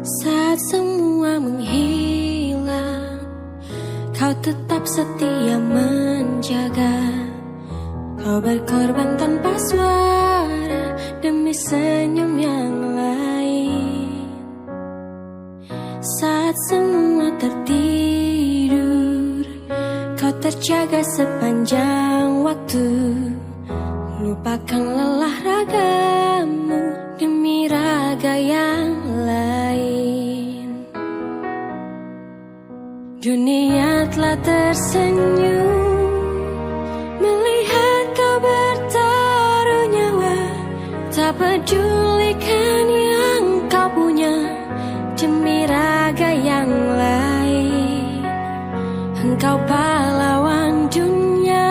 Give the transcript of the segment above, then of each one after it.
Saat semua menghilang, kau tetap setia menjaga. Kau berkorban tanpa suara demi senyum yang lain. Saat semua tertidur, kau terjaga sepanjang waktu. Lupakan lelah ragamu demi raga yang lain. Dunia telah tersenyum melihat kau bertaruh nyawa. Tak pedulikan yang kau punya demi raga yang lain. Engkau pahlawan dunia,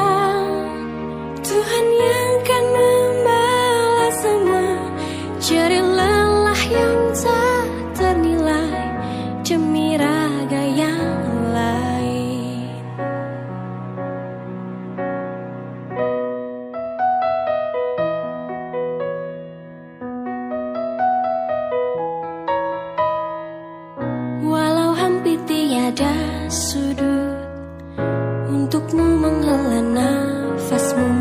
Tuhan yang kan membalas semua jerih lelah yang tak ternilai demi raga yang lain. Walau hampir tiada sudut untukmu menghela nafasmu,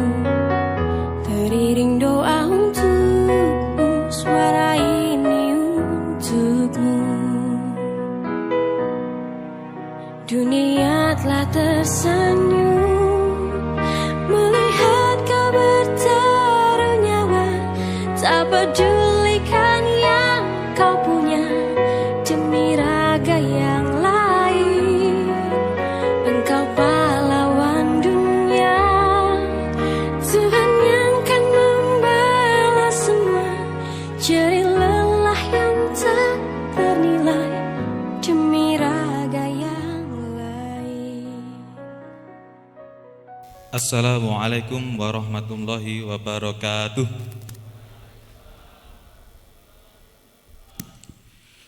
teriring doa untukmu, suara ini untukmu. Dunia telah tersenyum melihat kau bertaruh nyawa. Tak pedulikan yang kau punya demi raga yang lain. Engkau pahlawan dunia, Tuhan yang kan membalas semua jerih lelah yang tak ternilai demi raga yang lain. Assalamualaikum warahmatullahi wabarakatuh.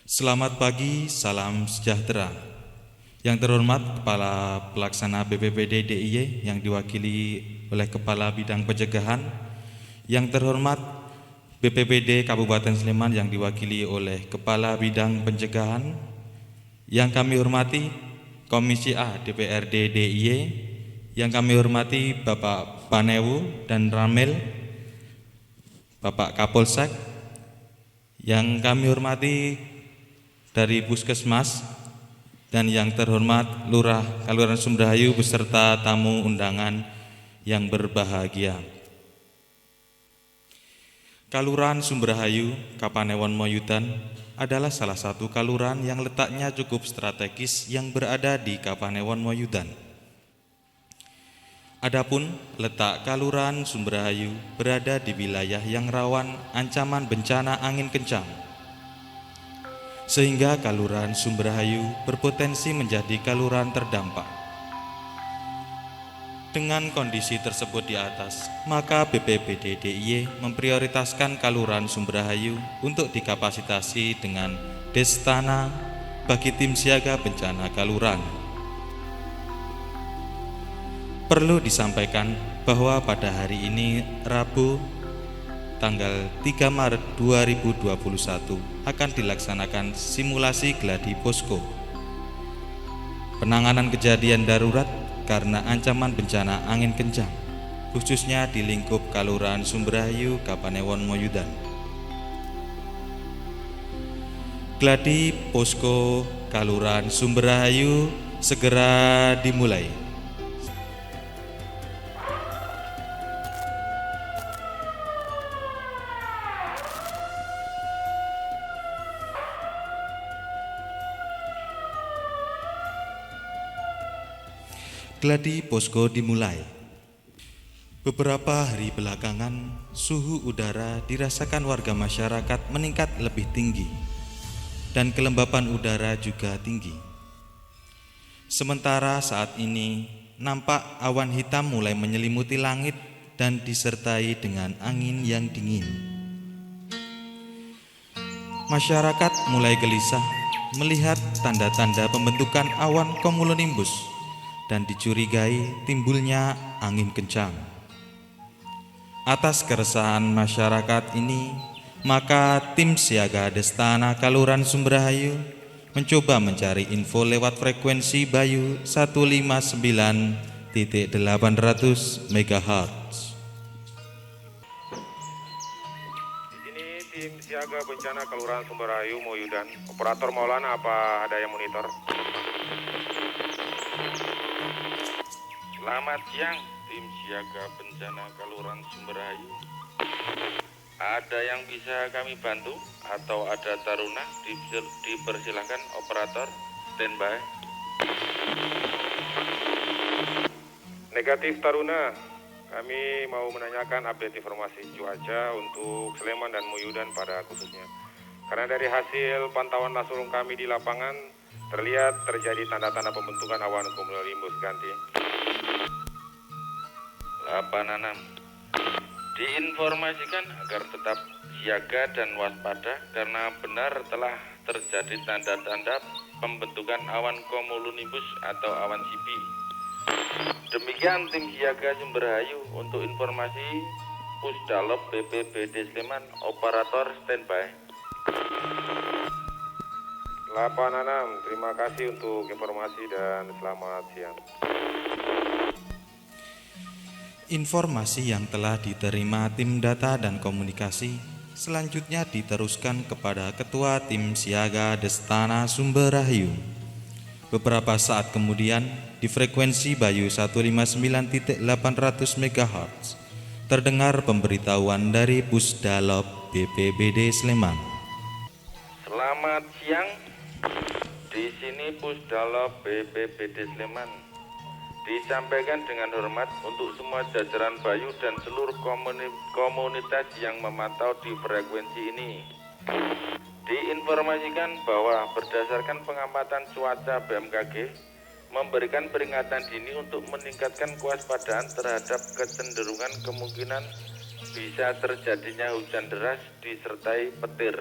Selamat pagi, salam sejahtera. Yang terhormat Kepala Pelaksana BPPD DIY yang diwakili oleh Kepala Bidang Pencegahan. Yang terhormat BPPD Kabupaten Sleman yang diwakili oleh Kepala Bidang Pencegahan. Yang kami hormati Komisi A DPRD DIY. Yang kami hormati Bapak Panewu dan Ramil, Bapak Kapolsek. Yang kami hormati dari Puskesmas, dan yang terhormat Lurah Kalurahan Sumberhayu beserta tamu undangan yang berbahagia. Kalurahan Sumberhayu, Kapanewon Moyudan adalah salah satu kalurahan yang letaknya cukup strategis yang berada di Kapanewon Moyudan. Adapun letak Kalurahan Sumberhayu berada di wilayah yang rawan ancaman bencana angin kencang, sehingga Kalurahan Sumberhayu berpotensi menjadi kalurahan terdampak. Dengan kondisi tersebut di atas, maka BPPD DIY memprioritaskan Kalurahan Sumberhayu untuk dikapasitasi dengan Destana bagi tim siaga bencana kalurahan. Perlu disampaikan bahwa pada hari ini Rabu tanggal 3 Maret 2021 akan dilaksanakan simulasi gladi posko penanganan kejadian darurat karena ancaman bencana angin kencang, khususnya di lingkup Kalurahan Sumberhayu, Kapanewon Moyudan. Gladi posko Kalurahan Sumberhayu segera dimulai. Gladi posko dimulai. Beberapa hari belakangan, suhu udara dirasakan warga masyarakat meningkat lebih tinggi dan kelembapan udara juga tinggi. Sementara saat ini nampak awan hitam mulai menyelimuti langit dan disertai dengan angin yang dingin. Masyarakat mulai gelisah melihat tanda-tanda pembentukan awan cumulonimbus dan dicurigai timbulnya angin kencang. Atas keresahan masyarakat ini, Maka tim siaga Destana Kaluran Sumberhayu mencoba mencari info lewat frekuensi Bayu 159.800 MHz. Tim siaga bencana Kelurahan Sumberhayu Moyudan. Operator Maulana, apa ada yang monitor? Selamat siang, tim siaga bencana Kelurahan Sumberhayu. Ada yang bisa kami bantu atau ada taruna? Dipersilahkan operator standby. Negatif Taruna. Kami mau menanyakan update informasi cuaca untuk Sleman dan Moyudan pada khususnya. Karena dari hasil pantauan langsung kami di lapangan, terlihat terjadi tanda-tanda pembentukan awan cumulonimbus ganti. 86. Diinformasikan agar tetap siaga dan waspada karena benar telah terjadi tanda-tanda pembentukan awan cumulonimbus atau awan sipi. Demikian tim siaga Sumberhayu. Untuk informasi Pusdalop BPBD Sleman, operator standby. 86, terima kasih untuk informasi dan selamat siang. Informasi yang telah diterima tim data dan komunikasi selanjutnya diteruskan kepada Ketua Tim Siaga Destana Sumberhayu. Beberapa saat kemudian, di frekuensi Bayu 159.800 MHz, terdengar pemberitahuan dari Pusdalop BPBD Sleman. Selamat siang, di sini Pusdalop BPBD Sleman. Disampaikan dengan hormat untuk semua jajaran Bayu dan seluruh komunitas yang memantau di frekuensi ini. Diinformasikan bahwa berdasarkan pengamatan cuaca BMKG memberikan peringatan dini untuk meningkatkan kewaspadaan terhadap kecenderungan kemungkinan bisa terjadinya hujan deras disertai petir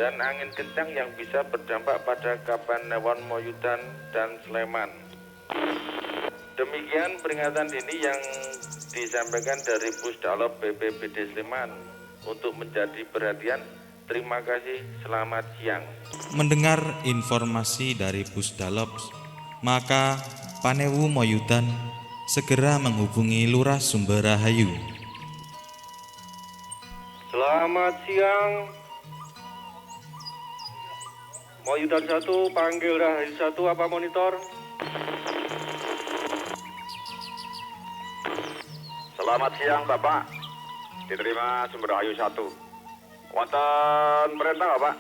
dan angin kencang yang bisa berdampak pada Kapanewon, Moyudan, dan Sleman. Demikian peringatan dini yang disampaikan dari Pusdalop BPBD Sleman. Untuk menjadi perhatian, terima kasih, selamat siang. Mendengar informasi dari Pusdalop, maka Panewu Moyudan segera menghubungi Lurah Sumberhayu. Selamat siang. Moyudan 1, panggil Rahayu 1, apa monitor? Selamat siang Bapak, diterima Sumberhayu 1. Wonten perintah Bapak?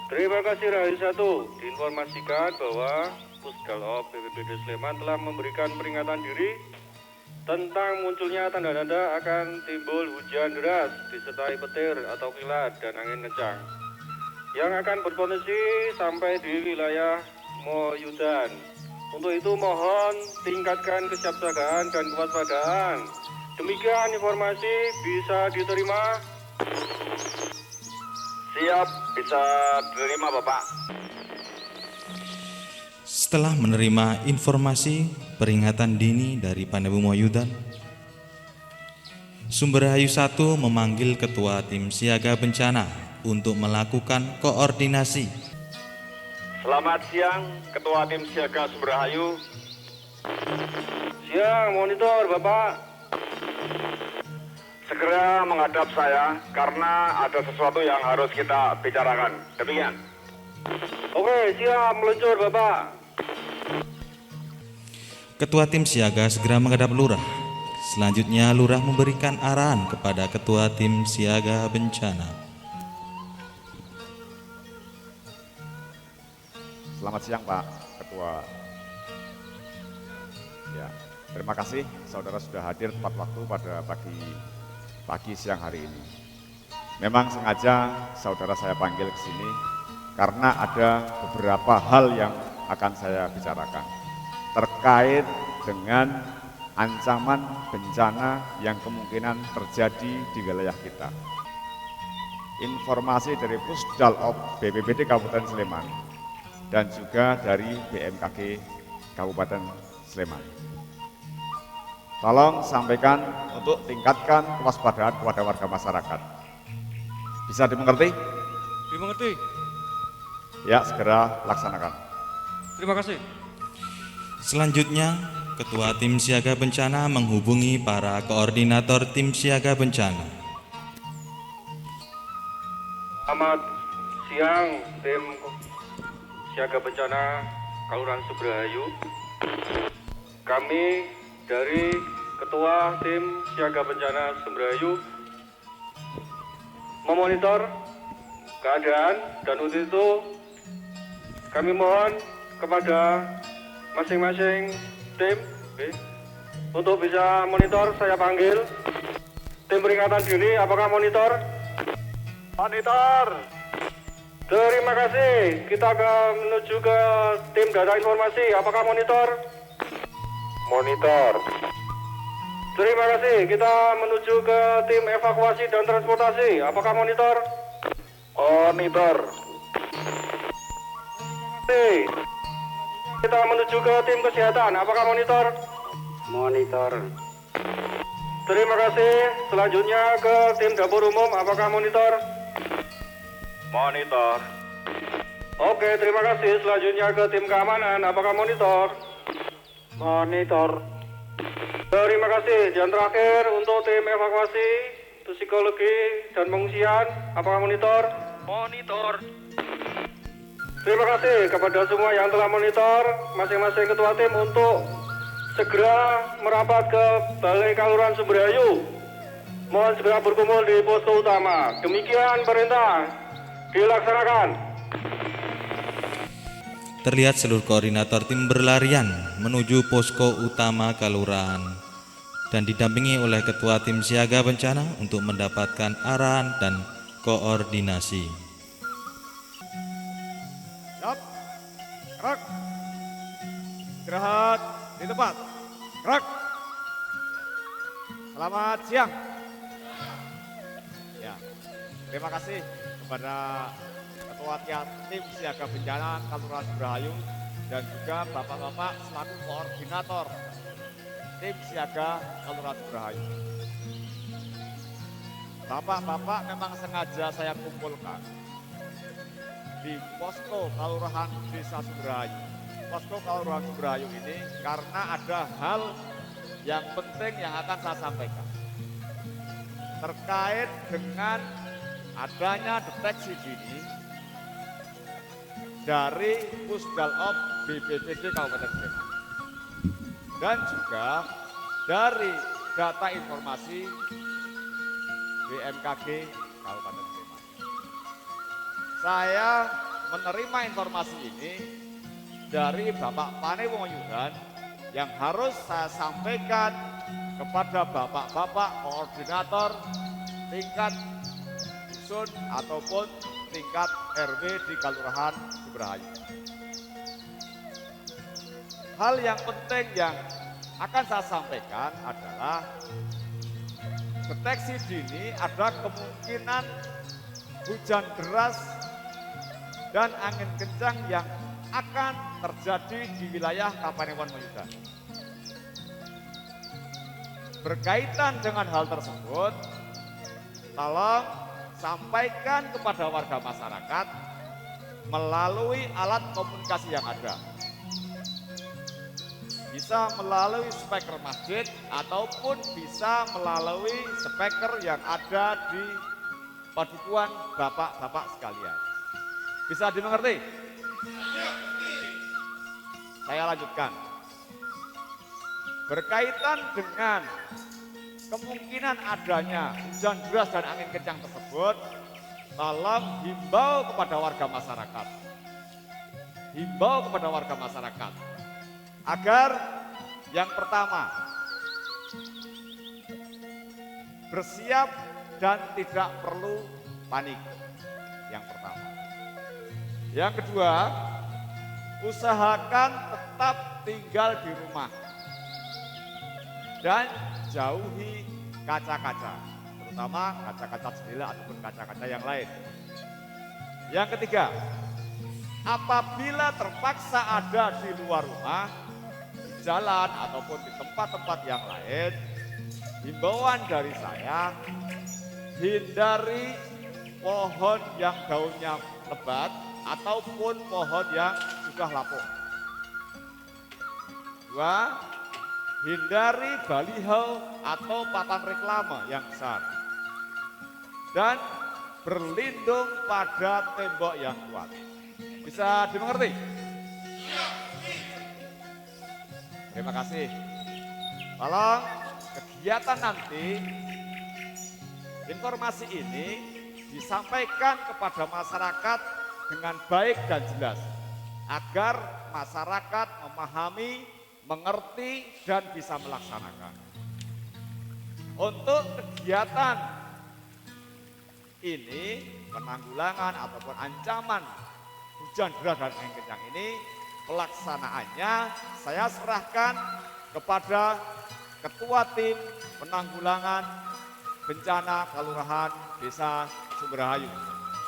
Terima kasih Rahayu 1. Diinformasikan bahwa Pusdalop BPBD Sleman telah memberikan peringatan diri tentang munculnya tanda-tanda akan timbul hujan deras disertai petir atau kilat dan angin kencang yang akan berpotensi sampai di wilayah Moyudan. Untuk itu mohon tingkatkan kesiapsiagaan dan kewaspadaan. Demikian informasi bisa diterima. Siap, bisa diterima Bapak. Setelah menerima informasi peringatan dini dari Panewu Moyudan, Sumberhayu 1 memanggil Ketua Tim Siaga Bencana untuk melakukan koordinasi. Selamat siang Ketua Tim Siaga Sumberhayu. Siang, monitor Bapak. Segera menghadap saya karena ada sesuatu yang harus kita bicarakan. Demikian. Oke, siap, meluncur Bapak. Ketua Tim Siaga segera menghadap Lurah. Selanjutnya Lurah memberikan arahan kepada Ketua Tim Siaga Bencana. Selamat siang Pak Ketua. Ya, terima kasih saudara sudah hadir tepat waktu pada pagi siang hari ini. Memang sengaja saudara saya panggil ke sini karena ada beberapa hal yang akan saya bicarakan terkait dengan ancaman bencana yang kemungkinan terjadi di wilayah kita. Informasi dari Pusdalop BPBD Kabupaten Sleman dan juga dari BMKG Kabupaten Sleman. Tolong sampaikan untuk tingkatkan kewaspadaan kepada warga masyarakat. Bisa dimengerti? Dimengerti. Ya, segera laksanakan. Terima kasih. Selanjutnya, Ketua Tim Siaga Bencana menghubungi para koordinator Tim Siaga Bencana. Selamat siang tim Siaga Bencana Kelurahan Subrahayu. Kami dari Ketua Tim Siaga Bencana Subrahayu memonitor keadaan, dan untuk itu kami mohon kepada masing-masing tim untuk bisa monitor. Saya panggil tim peringatan dini, apakah monitor? Monitor. Terima kasih. Kita akan menuju ke tim data informasi, apakah monitor? Monitor. Terima kasih. Kita menuju ke tim evakuasi dan transportasi, apakah monitor? Monitor. Kita menuju ke tim kesehatan, apakah monitor? Monitor. Terima kasih. Selanjutnya ke tim dapur umum, apakah monitor? Monitor. Oke, terima kasih. Selanjutnya ke tim keamanan, apakah monitor? Monitor. Terima kasih. Dan terakhir untuk tim evakuasi, psikologi dan pengungsian, apakah monitor? Monitor. Terima kasih kepada semua yang telah monitor, masing-masing ketua tim untuk segera merapat ke Balai Kelurahan Subrahayu. Mohon segera berkumpul di posko utama. Demikian perintah dilaksanakan. Terlihat seluruh koordinator tim berlarian menuju posko utama kelurahan dan didampingi oleh Ketua Tim Siaga Bencana untuk mendapatkan arahan dan koordinasi. Siap. Gerak. Istirahat di tempat. Gerak. Selamat siang. Ya, terima kasih kepada Ketua Tim Siaga Bencana Kelurahan Subrahayu dan juga Bapak-Bapak selaku koordinator Tim Siaga Kelurahan Subrahayu. Bapak-bapak memang sengaja saya kumpulkan di posko Kelurahan Desa Subrahayu. Posko Kelurahan Subrahayu ini karena ada hal yang penting yang akan saya sampaikan terkait dengan adanya deteksi dini dari Pusdalop BPBD Kabupaten Sleman dan juga dari data informasi BMKG Kabupaten Sleman. Saya menerima informasi ini dari Bapak Pane Wongyudan yang harus saya sampaikan kepada bapak-bapak koordinator tingkat dusun ataupun tingkat RW di Kelurahan Subrahayu. Hal yang penting yang akan saya sampaikan adalah deteksi dini ada kemungkinan hujan deras dan angin kencang yang akan terjadi di wilayah Kapanewon Wongyudan. Berkaitan dengan hal tersebut, tolong sampaikan kepada warga masyarakat melalui alat komunikasi yang ada. Bisa melalui speaker masjid ataupun bisa melalui speaker yang ada di padukuhan bapak-bapak sekalian. Bisa dimengerti? Saya lanjutkan. Berkaitan dengan kemungkinan adanya hujan deras dan angin kencang tersebut, tolong himbau kepada warga masyarakat. Himbau kepada warga masyarakat agar yang pertama bersiap dan tidak perlu panik. Yang pertama. Yang kedua, usahakan tetap tinggal di rumah dan jauhi kaca-kaca, terutama kaca-kaca jendela ataupun kaca-kaca yang lain. Yang ketiga, apabila terpaksa ada di luar rumah, jalan ataupun di tempat-tempat yang lain, himbauan dari saya, hindari pohon yang daunnya lebat ataupun pohon yang sudah lapuk. 2, hindari baliho atau papan reklame yang besar. Dan berlindung pada tembok yang kuat. Bisa dimengerti? Terima kasih. Tolong kegiatan nanti, informasi ini disampaikan kepada masyarakat dengan baik dan jelas, agar masyarakat memahami, mengerti, dan bisa melaksanakan. Untuk kegiatan ini, penanggulangan ataupun ancaman hujan deras dan angin kencang ini, pelaksanaannya saya serahkan kepada Ketua Tim Penanggulangan Bencana Kelurahan Desa Sumberhayu.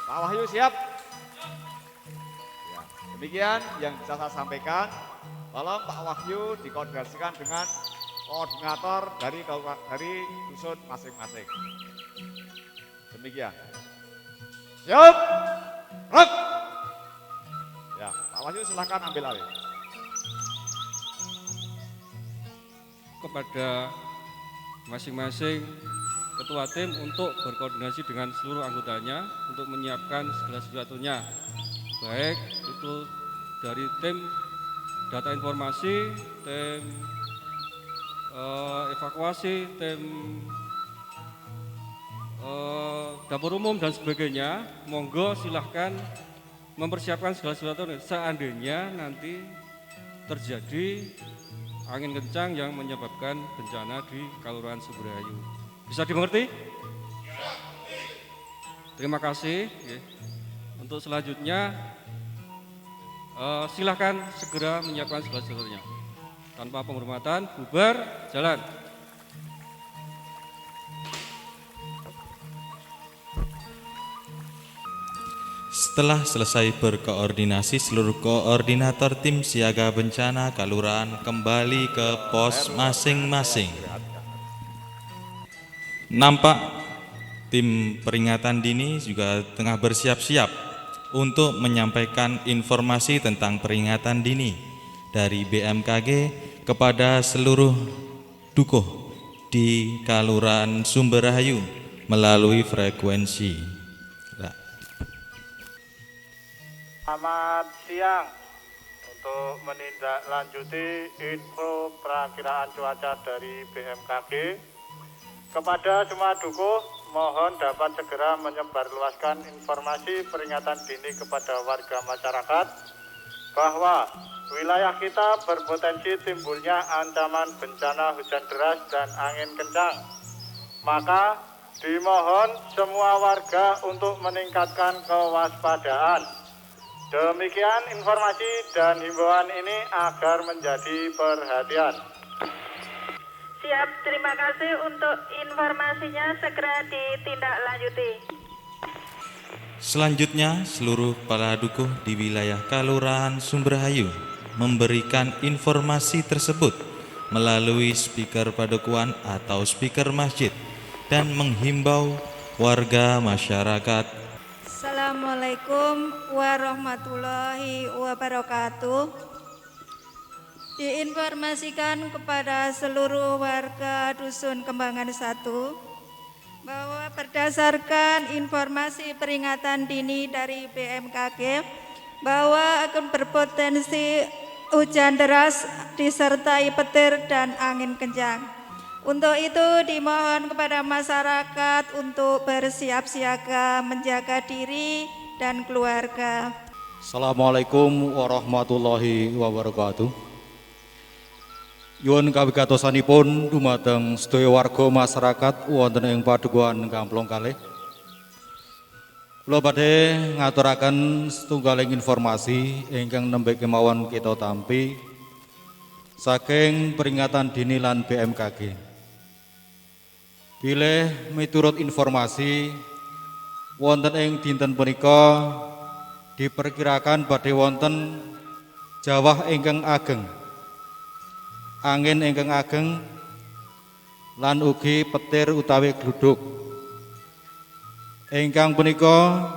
Pak Wahyu siap? Ya, demikian yang bisa saya sampaikan. Tolong Pak Wahyu dikoordinasikan dengan koordinator dari dusun masing-masing. Demikian. Siap? Rek. Ya, Pak Wahyu silahkan ambil alih. Kepada masing-masing ketua tim untuk berkoordinasi dengan seluruh anggotanya untuk menyiapkan segala sesuatunya, baik itu dari tim data informasi, tim evakuasi, tim dapur umum dan sebagainya. Monggo silahkan mempersiapkan segala sesuatu seandainya nanti terjadi angin kencang yang menyebabkan bencana di Kelurahan Sumberhayu. Bisa dimengerti? Terima kasih. Untuk selanjutnya silahkan segera menyiapkan segala sesuatunya. Tanpa penghormatan, bubar, jalan. Setelah selesai berkoordinasi, seluruh koordinator tim siaga bencana kelurahan kembali ke pos masing-masing. Nampak tim peringatan dini juga tengah bersiap-siap untuk menyampaikan informasi tentang peringatan dini dari BMKG kepada seluruh dukuh di Kelurahan Sumberhayu melalui frekuensi. Selamat siang. Untuk menindaklanjuti info perakiraan cuaca dari BMKG, kepada semua dukuh mohon dapat segera menyebarluaskan informasi peringatan dini kepada warga masyarakat bahwa wilayah kita berpotensi timbulnya ancaman bencana hujan deras dan angin kencang. Maka dimohon semua warga untuk meningkatkan kewaspadaan. Demikian informasi dan himbauan ini agar menjadi perhatian. Siap, terima kasih untuk informasinya, segera ditindaklanjuti. Selanjutnya, seluruh kepala dukuh di wilayah Kelurahan Sumberhayu memberikan informasi tersebut melalui speaker padukuhan atau speaker masjid dan menghimbau warga masyarakat. Assalamualaikum warahmatullahi wabarakatuh. Diinformasikan kepada seluruh warga Dusun Kembangan 1 bahwa berdasarkan informasi peringatan dini dari BMKG bahwa akan berpotensi hujan deras disertai petir dan angin kencang. Untuk itu dimohon kepada masyarakat untuk bersiap siaga menjaga diri dan keluarga. Assalamualaikum warahmatullahi wabarakatuh. Nyuwun kawigatosanipun dumateng sedaya warga masyarakat wonten ing padukuhan Kamplong kalih. Kula badhe ngaturaken setunggaling informasi ingkang nembe kemawon kita tampi saking peringatan dini lan BMKG. Bilih miturut informasi wonten ing dinten punika diperkirakan badhe wonten jawah ingkang ageng angin ingkang ageng lan ugi petir utawi gluduk. Ingkang punika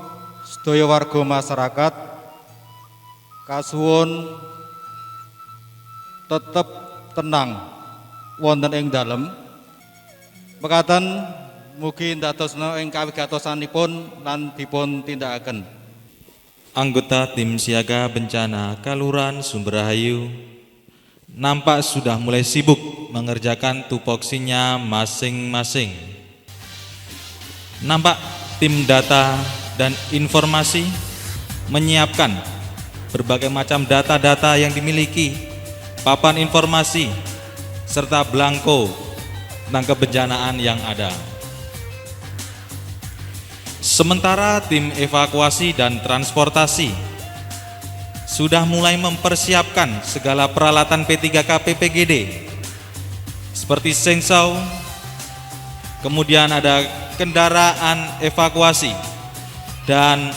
sedaya warga masyarakat kasuwun tetep tenang wonten ing dalem. Mekaten mugi ndadosna ing kawigatosanipun lan dipun tindakaken. Anggota tim siaga bencana Kelurahan Sumberrahayu nampak sudah mulai sibuk mengerjakan tupoksinya masing-masing. Nampak tim data dan informasi menyiapkan berbagai macam data-data yang dimiliki, papan informasi, serta belangko tentang kebencanaan yang ada. Sementara tim evakuasi dan transportasi sudah mulai mempersiapkan segala peralatan P3K PPGD seperti sengsau, kemudian ada kendaraan evakuasi dan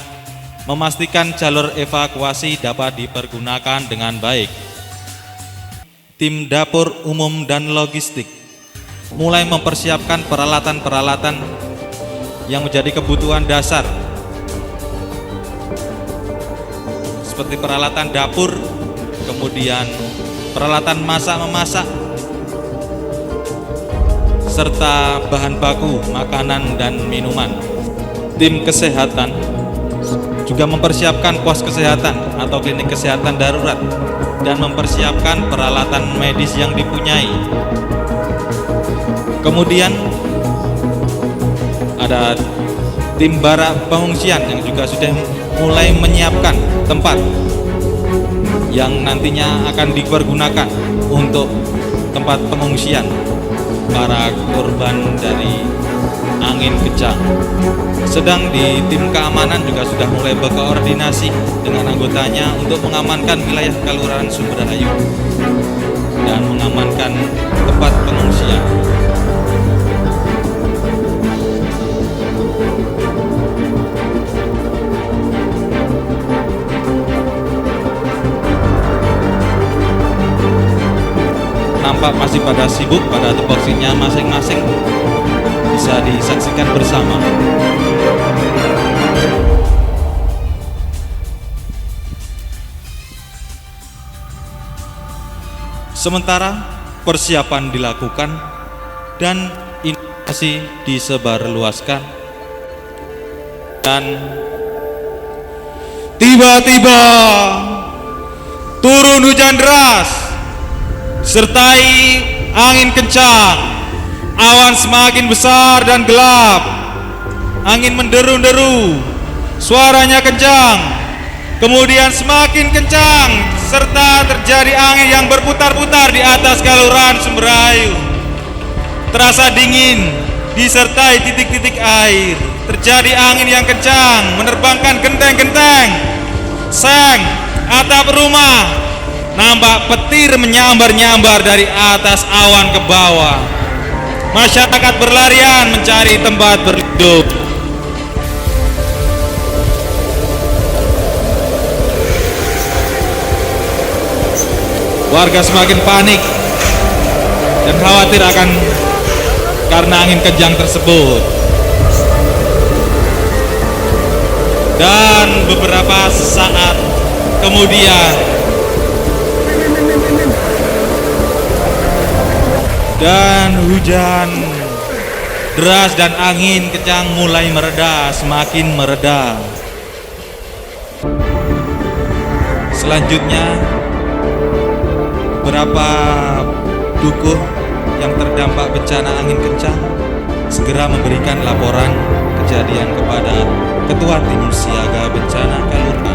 memastikan jalur evakuasi dapat dipergunakan dengan baik. Tim dapur umum dan logistik mulai mempersiapkan peralatan-peralatan yang menjadi kebutuhan dasar seperti peralatan dapur, kemudian peralatan masak-memasak, serta bahan baku makanan dan minuman. Tim kesehatan juga mempersiapkan pos kesehatan atau klinik kesehatan darurat dan mempersiapkan peralatan medis yang dipunyai. Kemudian ada tim barak pengungsian yang juga sudah mulai menyiapkan tempat yang nantinya akan dipergunakan untuk tempat pengungsian para korban dari angin kencang. Sedang di tim keamanan juga sudah mulai berkoordinasi dengan anggotanya untuk mengamankan wilayah Kelurahan Sumberrahayu dan mengamankan tempat pengungsian. Nampak masih pada sibuk pada tupoksinya masing-masing, bisa disaksikan bersama. Sementara persiapan dilakukan dan informasi disebarluaskan, dan tiba-tiba turun hujan deras sertai angin kencang, awan semakin besar dan gelap, angin menderu-deru, suaranya kencang, kemudian semakin kencang, serta terjadi angin yang berputar-putar di atas Kelurahan Sumberrahayu. Terasa dingin, disertai titik-titik air, terjadi angin yang kencang, menerbangkan genteng-genteng, seng, atap rumah. Nampak petir menyambar-nyambar dari atas awan ke bawah. Masyarakat berlarian mencari tempat berlindung. Warga semakin panik dan khawatir akan karena angin kencang tersebut. Dan beberapa saat kemudian dan hujan deras dan angin kencang mulai mereda, semakin mereda. Selanjutnya beberapa dukuh yang terdampak bencana angin kencang segera memberikan laporan kejadian kepada Ketua Tim Siaga Bencana Kelurahan.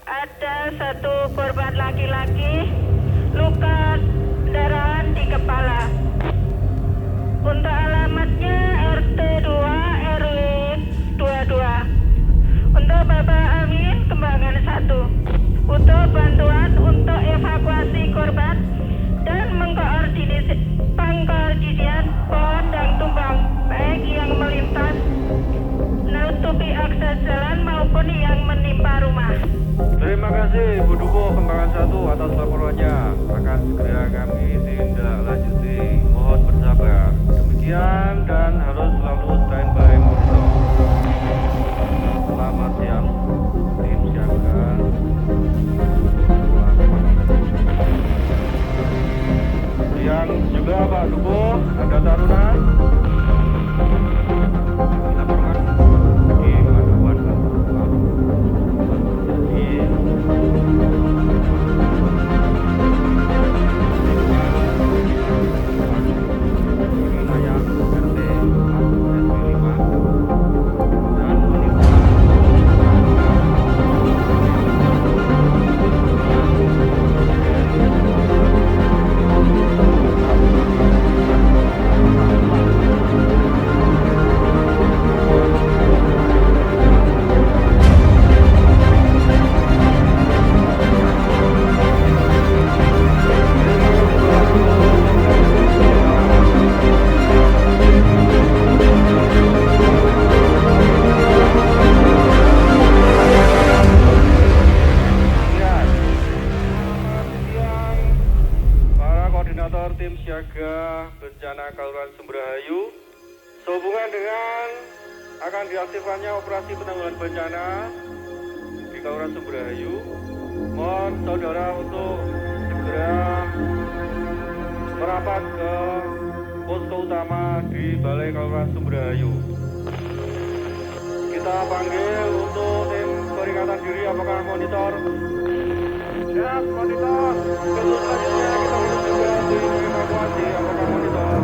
Ada satu korban laki-laki luka pendarahan di kepala. Untuk alamatnya RT 2 RW 22. Untuk Bapak Amin Kembangan 1. Butuh bantuan untuk evakuasi korban dan pengkoordinasian pohon dan tumbang baik yang melintas menutupi akses jalan maupun yang menimpa rumah. Terima kasih Bu Duko Kembangan 1 atas laporannya. Akan segera kami tindak lanjuti. Mohon bersabar. Demikian dan harus selalu standby monitor. Selamat siang, tim siaga. Yang juga Pak Duko, ada taruna. Dilaporkan di Paduan wilayah RT 1 RW 5 dan tim siaga bencana Kelurahan Sumberhayu sehubungan dengan akan diaktifkannya operasi penanggulangan bencana di Kelurahan Sumberhayu. Mohon saudara untuk segera merapat ke posko utama di Balai Kelurahan Sumberhayu. Kita panggil untuk tim peringatan diri, apakah monitor? Siap, monitor. Untuk selanjutnya kita menuju ke tim evakuasi, apakah monitor?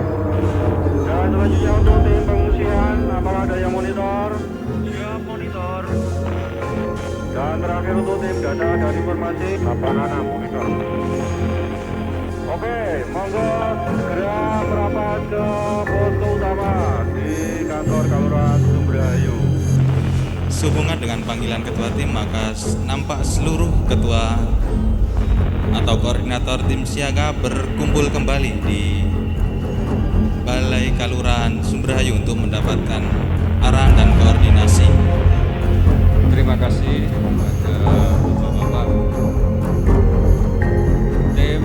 Dan selanjutnya untuk tim pengungsian, apakah ada yang monitor? Siap, monitor. Dan terakhir untuk tim data dan informasi, apakah monitor? Oke, monggo segera merapat ke posko utama di kantor Kelurahan Sumberhayu. Sehubungan dengan panggilan ketua tim, maka nampak seluruh ketua atau koordinator tim siaga berkumpul kembali di Balai Kelurahan Sumberhayu untuk mendapatkan arahan dan koordinasi. Terima kasih kepada Bapak-Bapak tim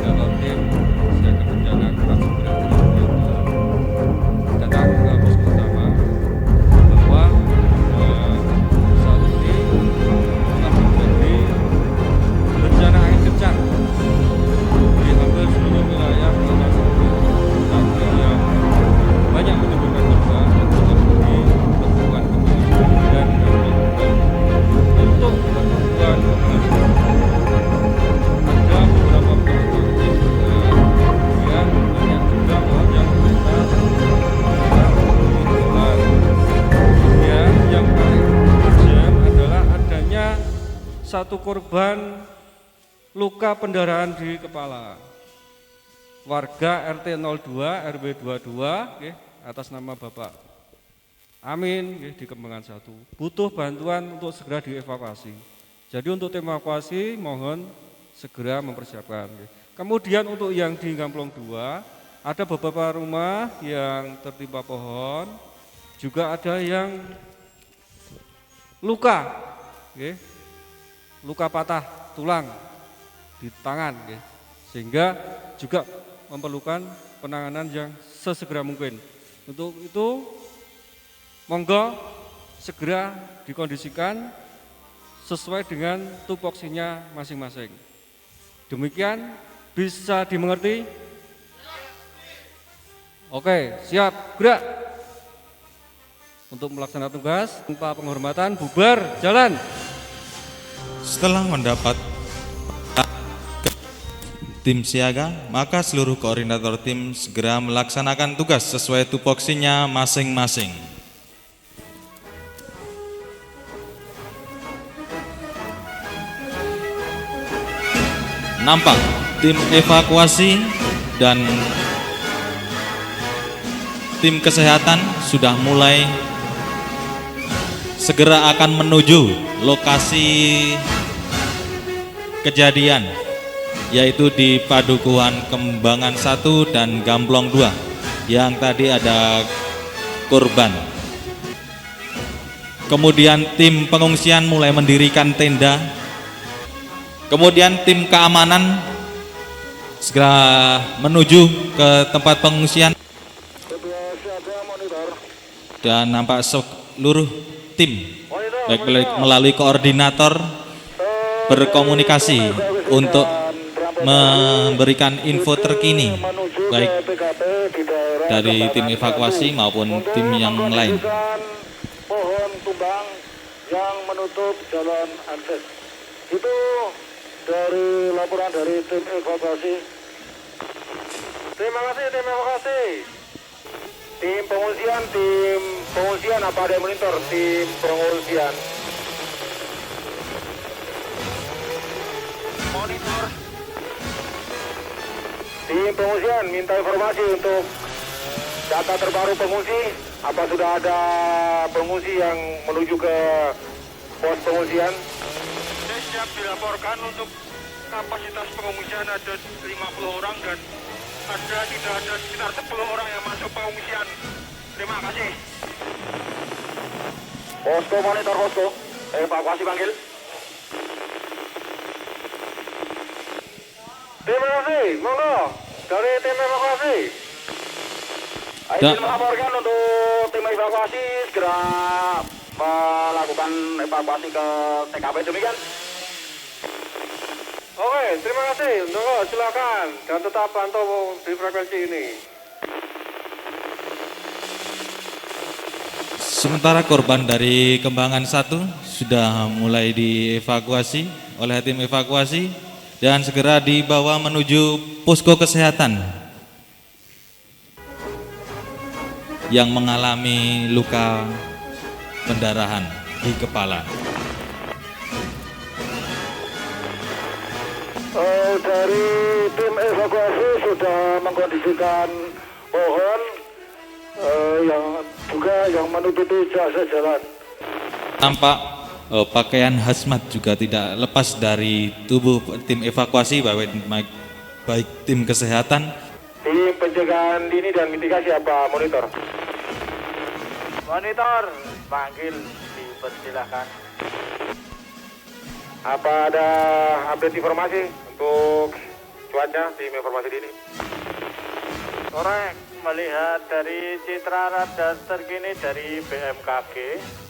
dalam tim siaga bencana Kelurahan Sumberhayu yang datang ke posko utama bahwa saat ini telah terjadi bencana angin kencang di hampir seluruh wilayah Kelurahan Sumberhayu, tapi yang banyak menimbulkan korban terjadi kebutuhan dan untuk kebutuhan ada beberapa pertanyaan yang banyak juga pohon yang melintas yang paling urgent adalah adanya satu korban luka pendarahan di kepala. Warga RT 02 RW 22 atas nama Bapak Amin di Kembangan 1 butuh bantuan untuk segera dievakuasi. Jadi untuk tim evakuasi mohon segera mempersiapkan. Kemudian untuk yang di Gamplong 2 ada beberapa rumah yang tertimpa pohon, juga ada yang luka, luka patah tulang di tangan, sehingga juga memerlukan penanganan yang sesegera mungkin. Untuk itu monggo segera dikondisikan sesuai dengan tupoksinya masing-masing. Demikian bisa dimengerti? Oke, siap, gerak. Untuk melaksanakan tugas, tanpa penghormatan, bubar, jalan. Setelah mendapat tim siaga, maka seluruh koordinator tim segera melaksanakan tugas sesuai tupoksinya masing-masing. nampak tim evakuasi dan tim kesehatan sudah mulai segera akan menuju lokasi kejadian, yaitu di Padukuhan Kembangan 1 dan Gamplong 2 yang tadi ada korban. Kemudian tim pengungsian mulai mendirikan tenda. Kemudian tim keamanan segera menuju ke tempat pengungsian. Dan nampak seluruh tim baik melalui koordinator berkomunikasi untuk memberikan info terkini baik dari tim evakuasi maupun tim yang lain. Pohon tumbang yang menutup jalan akses. Itu dari laporan dari tim evakuasi. Terima kasih tim evakuasi. Tim pengungsian apa ada yang monitor? Tim pengungsian. Monitor. Tim pengungsian minta informasi untuk data terbaru pengungsi. Apa sudah ada pengungsi yang menuju ke pos pengungsian? Siap dilaporkan untuk kapasitas pengungsian ada 50 orang dan tidak ada sekitar 10 orang yang masuk pengungsian. Terima kasih. Posko monitor posko. Evakuasi panggil. Terima kasih. Monggo dari tim evakuasi. Izin melaporkan untuk tim evakuasi segera melakukan evakuasi ke TKP, demikian. Oke, terima kasih. Monggo silakan dan tetap pantau di frekuensi ini. Sementara korban dari Kembangan 1 sudah mulai dievakuasi oleh tim evakuasi dan segera dibawa menuju posko kesehatan yang mengalami luka pendarahan di kepala. Dari tim evakuasi sudah mengkondisikan pohon yang menutupi jasa jalan. Tampak pakaian hazmat juga tidak lepas dari tubuh tim evakuasi baik tim kesehatan. Tim pencegahan dini dan mitigasi apa monitor? Monitor, panggil, dipersilahkan. Apa ada update informasi untuk cuaca tim informasi dini? Korek, melihat dari citra radar terkini dari BMKG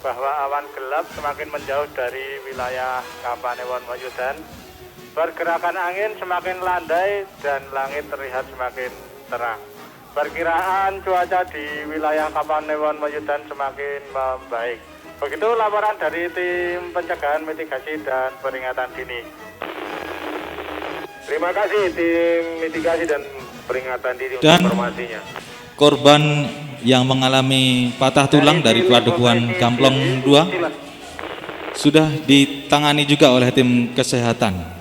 bahwa awan gelap semakin menjauh dari wilayah Kapanewon Moyudan. Pergerakan angin semakin landai dan langit terlihat semakin terang. Perkiraan cuaca di wilayah Kapanewon Moyudan semakin membaik. Begitu laporan dari tim pencegahan, mitigasi, dan peringatan dini. Terima kasih tim mitigasi dan peringatan dini untuk informasinya. Korban yang mengalami patah tulang dari Padukuhan Gamplong 2 sudah ditangani juga oleh tim kesehatan.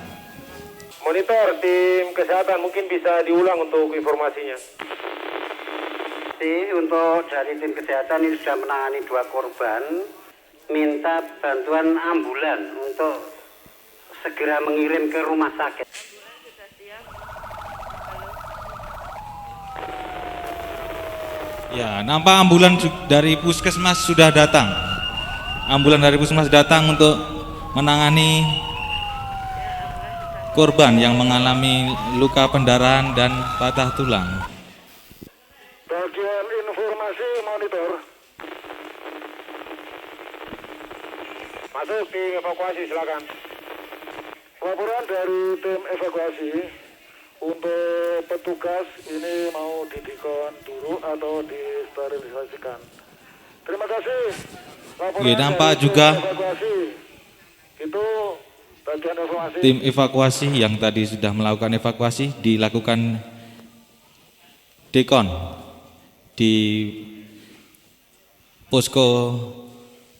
Monitor tim kesehatan mungkin bisa diulang untuk informasinya. Untuk dari tim kesehatan ini sudah menangani 2 korban, minta bantuan ambulan untuk segera mengirim ke rumah sakit. Ya, nampak ambulan dari puskesmas sudah datang. Ambulan dari puskesmas datang untuk menangani korban yang mengalami luka pendarahan dan patah tulang. Bagian informasi monitor. Masuk tim evakuasi, silakan. Laporan dari tim evakuasi untuk petugas ini mau didikon dulu atau disterilisasikan. Terima kasih. Laporan nampak juga evakuasi. Itu bagian evakuasi. tim evakuasi yang tadi sudah melakukan evakuasi dilakukan dekon di posko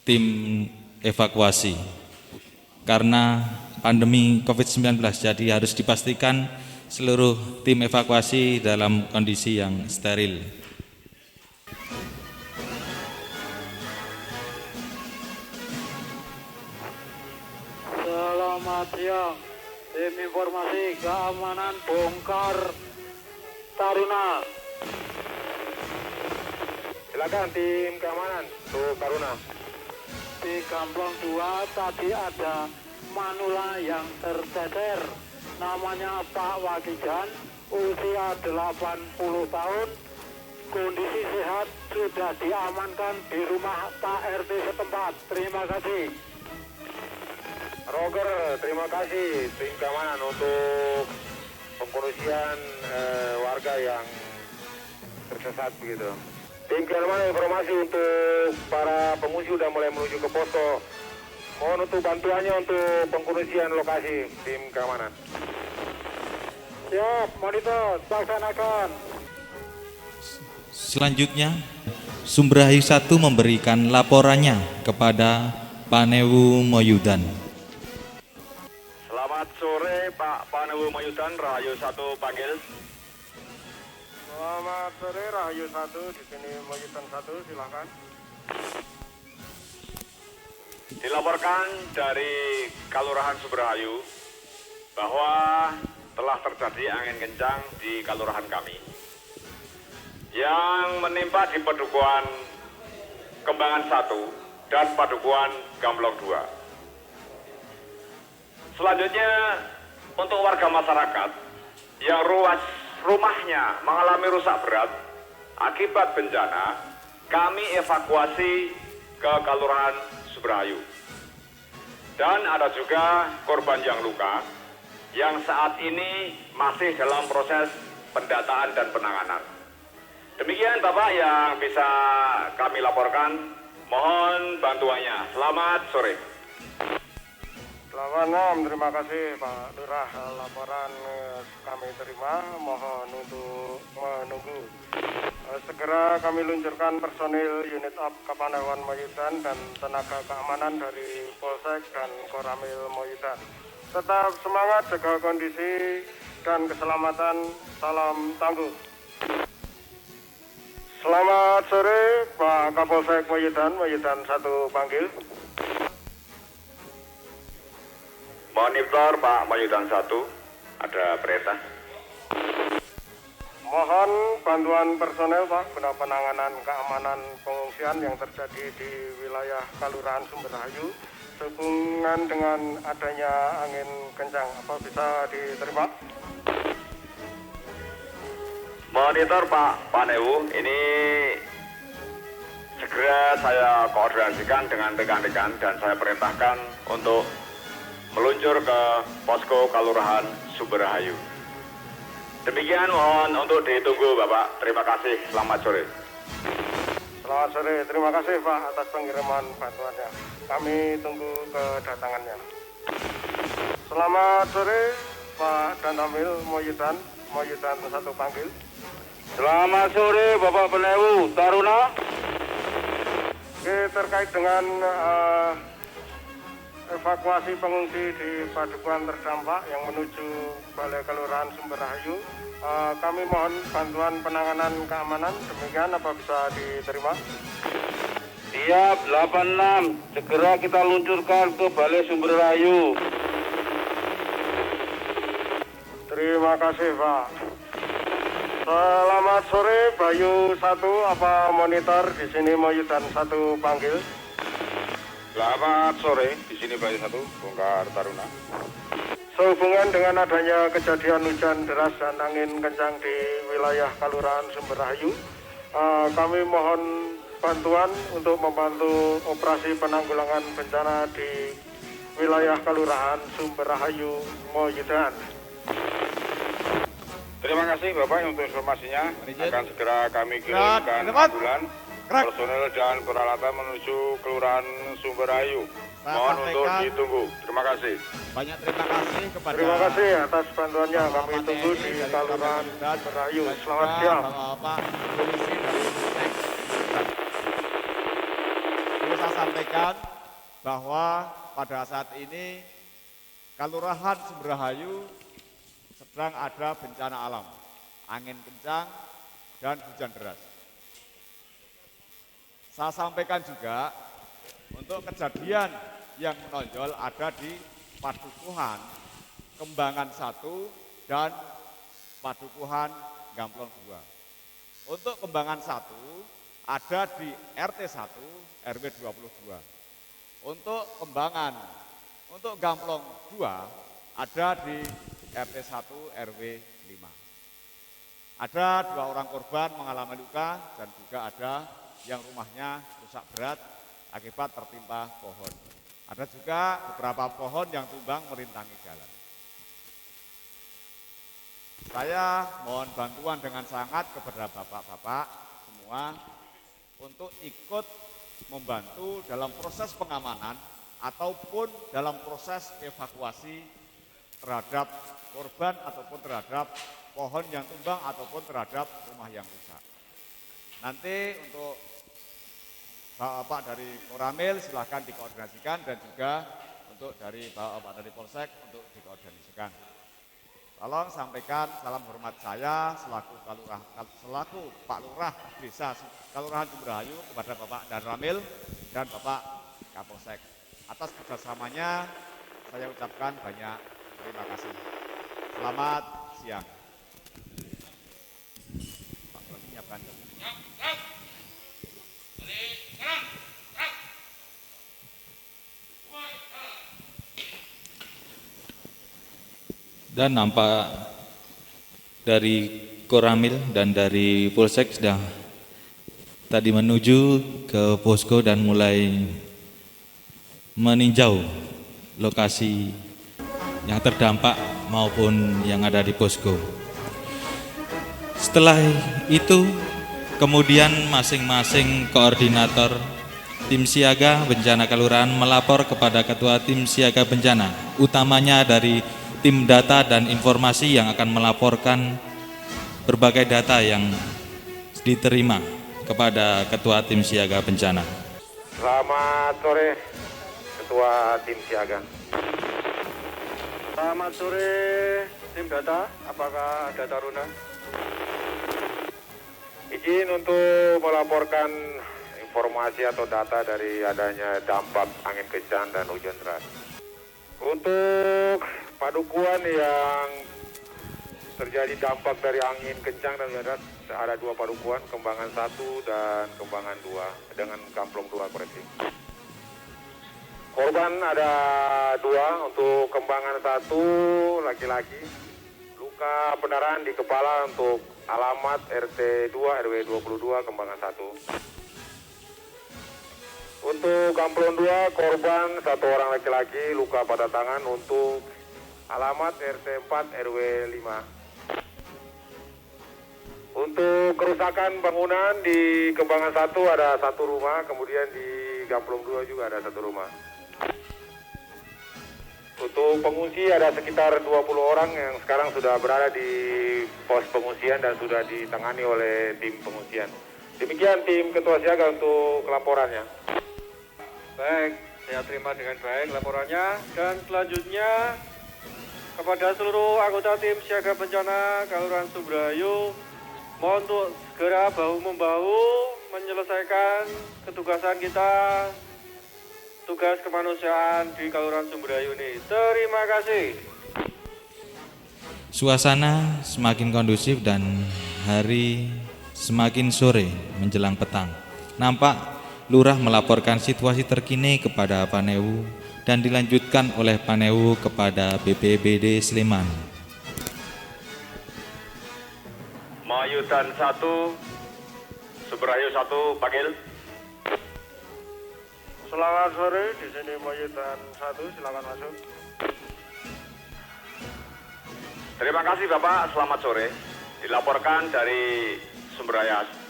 tim evakuasi karena pandemi COVID-19. Jadi harus dipastikan seluruh tim evakuasi dalam kondisi yang steril. Selamat siang, tim informasi keamanan bongkar Taruna. Silakan tim keamanan, tuh Taruna. Di Gamblong 2 tadi ada manula yang tercecer. Namanya Pak Wakijan, usia 80 tahun. Kondisi sehat, sudah diamankan di rumah Pak RT setempat. Terima kasih. Roger, terima kasih tim keamanan untuk pengkondisian warga yang tersesat begitu. Tim keamanan informasi untuk para pengungsi sudah mulai menuju ke posko. Mohon untuk bantuannya untuk pengkondisian lokasi tim keamanan. Siap, monitor, laksanakan. Selanjutnya, Sumberhayu 1 memberikan laporannya kepada Panewu Moyudan. Selamat sore Pak Panewu Moyudan, Rahayu 1 panggil. Selamat sore Rahayu 1, di sini Moyudan 1, silakan. Dilaporkan dari Kelurahan Sumberhayu bahwa telah terjadi angin kencang di kelurahan kami yang menimpa di Padukuhan Kembangan 1 dan Padukuhan Gamblong 2. Selanjutnya untuk warga masyarakat yang rumahnya mengalami rusak berat akibat bencana, kami evakuasi ke Kelurahan Sumberhayu. Dan ada juga korban yang luka yang saat ini masih dalam proses pendataan dan penanganan. Demikian Bapak yang bisa kami laporkan, mohon bantuannya. Selamat sore. Selamat malam, terima kasih Pak Lurah. Laporan kami terima, mohon untuk menunggu. Segera kami luncurkan personil unit up Kapanewon Moyudan dan tenaga keamanan dari Polsek dan Koramil Moyudan. Tetap semangat, jaga kondisi dan keselamatan, salam tangguh. Selamat sore Pak Kapolsek Moyudan, Moyudan 1 panggil. Monitor Pak Moyudan 1, ada perintah. Mohon bantuan personel Pak guna penanganan keamanan pengungsian yang terjadi di wilayah Kelurahan Sumberhayu sehubungan dengan adanya angin kencang. Apa bisa diterima? Monitor Pak Panewu, ini segera saya koordinasikan dengan rekan-rekan dan saya perintahkan untuk meluncur ke posko Kelurahan Sumberhayu. Demikian mohon untuk ditunggu Bapak. Terima kasih. Selamat sore. Selamat sore. Terima kasih Pak atas pengiriman bantuannya. Kami tunggu kedatangannya. Selamat sore Pak Danamil Moyudan, Moyudan 1 panggil. Selamat sore Bapak Panewu Taruna. Oke, terkait dengan evakuasi pengungsi di Padukuhan terdampak yang menuju Balai Kelurahan Sumberhayu, kami mohon bantuan penanganan keamanan. Demikian, apa bisa diterima? Siap, 86. Segera kita luncurkan ke Balai Sumberhayu. Terima kasih Pak. Selamat sore Bayu 1, apa monitor di sini Moyudan 1 panggil. Selamat sore, di sini Bayu 1, Bongkar Taruna. Sehubungan dengan adanya kejadian hujan deras dan angin kencang di wilayah Kelurahan Sumberhayu, kami mohon bantuan untuk membantu operasi penanggulangan bencana di wilayah Kelurahan Sumberhayu Moyudan. Terima kasih Bapak untuk informasinya. Akan segera kami kirimkan ambulan, personel dan peralatan menuju Kelurahan Sumberhayu. Mohon untuk ditunggu. Terima kasih. Banyak terima kasih kepada. Terima kasih atas bantuannya. Kami tunggu di Kelurahan Sumberhayu. Selamat siang. Bapak polisi dari Polsek. Perlu saya sampaikan bahwa pada saat ini Kelurahan Sumberrahayu sedang ada bencana alam, angin kencang dan hujan deras. Saya sampaikan juga untuk kejadian yang menonjol ada di Padukuhan Kembangan 1 dan Padukuhan Gamplong 2. Untuk Kembangan 1 ada di RT 1 RW 22. Untuk Gamplong 2 ada di RT 1 RW 5. Ada 2 orang korban mengalami luka dan juga ada yang rumahnya rusak berat akibat tertimpa pohon. Ada juga beberapa pohon yang tumbang merintangi jalan. Saya mohon bantuan dengan sangat kepada bapak-bapak semua untuk ikut membantu dalam proses pengamanan ataupun dalam proses evakuasi terhadap korban ataupun terhadap pohon yang tumbang ataupun terhadap rumah yang rusak. Nanti untuk Bapak dari Koramil silahkan dikoordinasikan dan juga untuk dari Bapak dari Polsek untuk dikoordinasikan. Tolong sampaikan salam hormat saya selaku Pak Lurah Desa Kelurahan Sumberrahayu kepada Bapak dan Ramil dan Bapak Kapolsek. Atas kerjasamanya saya ucapkan banyak terima kasih. Selamat siang. Pak Lurah menyiapkan. Dan nampak dari Koramil dan dari Polsek sudah tadi menuju ke posko dan mulai meninjau lokasi yang terdampak maupun yang ada di posko. Setelah itu kemudian masing-masing koordinator tim siaga bencana kelurahan melapor kepada ketua tim siaga bencana, utamanya dari tim data dan informasi yang akan melaporkan berbagai data yang diterima kepada ketua tim siaga bencana. Selamat sore, ketua tim siaga. Selamat sore, tim data. Apakah ada Taruna? Izin untuk melaporkan informasi atau data dari adanya dampak angin kencang dan hujan deras. Untuk padukuhan yang terjadi dampak dari angin kencang dan hujan deras, ada 2 padukuhan, Kembangan 1 dan Kembangan 2 dengan Gamplong 2 koreksi. Korban ada 2, untuk Kembangan 1 laki-laki, luka pendarahan di kepala untuk alamat RT 2 RW 22 Kembangan 1. Untuk Gamplong 2 korban 1 orang laki-laki, luka patah tangan untuk alamat RT 4 RW 5. Untuk kerusakan bangunan di Kembangan 1 ada 1 rumah, kemudian di Gamplong 2 juga ada 1 rumah. Untuk pengungsi ada sekitar 20 orang yang sekarang sudah berada di pos pengungsian dan sudah ditangani oleh tim pengungsian. Demikian tim ketua siaga untuk laporannya. Baik, saya terima dengan baik laporannya dan selanjutnya kepada seluruh anggota tim siaga bencana Kelurahan Sumberrahayu mohon untuk segera bahu-membahu menyelesaikan ketugasan kita, tugas kemanusiaan di Kelurahan Sumberrahayu ini. Terima kasih. Suasana semakin kondusif dan hari semakin sore menjelang petang. Nampak Lurah melaporkan situasi terkini kepada Panewu dan dilanjutkan oleh Panewu kepada BPBD Sleman. Mayutan 1, Sumberrahayu 1, panggil. Selamat sore, di sini Mayutan 1, silakan masuk. Terima kasih Bapak, selamat sore. Dilaporkan dari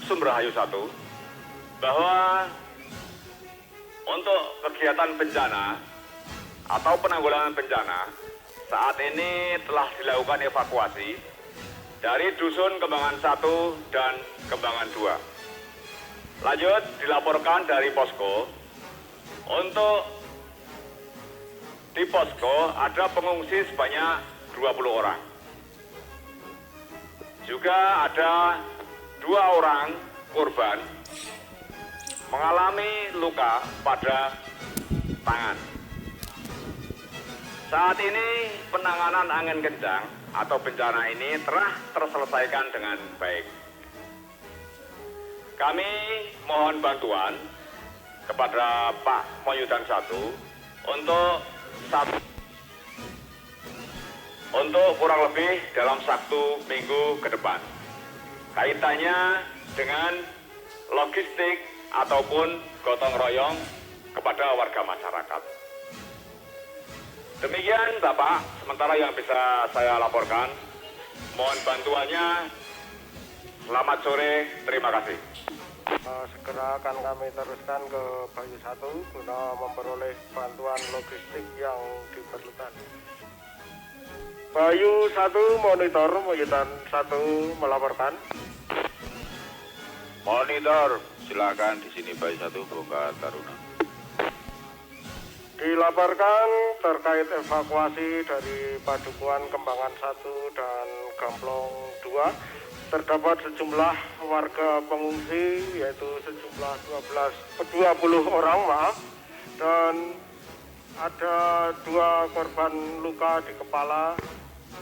Sumberrahayu 1 bahwa untuk kegiatan bencana atau penanggulangan bencana saat ini telah dilakukan evakuasi dari Dusun Kembangan 1 dan Kembangan 2. Lanjut dilaporkan dari posko untuk di posko ada pengungsi sebanyak 20 orang. Juga ada 2 orang korban mengalami luka pada tangan. Saat ini penanganan angin kencang atau bencana ini telah terselesaikan dengan baik. Kami mohon bantuan kepada Pak Moyudan 1 untuk kurang lebih dalam 1 minggu ke depan. Kaitannya dengan logistik ataupun gotong royong kepada warga masyarakat. Demikian Bapak, sementara yang bisa saya laporkan. Mohon bantuannya. Selamat sore, terima kasih. Segera akan kami teruskan ke Bayu 1 guna memperoleh bantuan logistik yang diperlukan. Bayu 1 monitor, Moyudan 1 melaporkan. Monitor, silakan di sini Bayu 1 Bongkar Taruna. Dilaporkan terkait evakuasi dari Padukuhan Kembangan 1 dan Gamplong 2. Terdapat sejumlah warga pengungsi yaitu sejumlah 20 orang dan ada 2 korban luka di kepala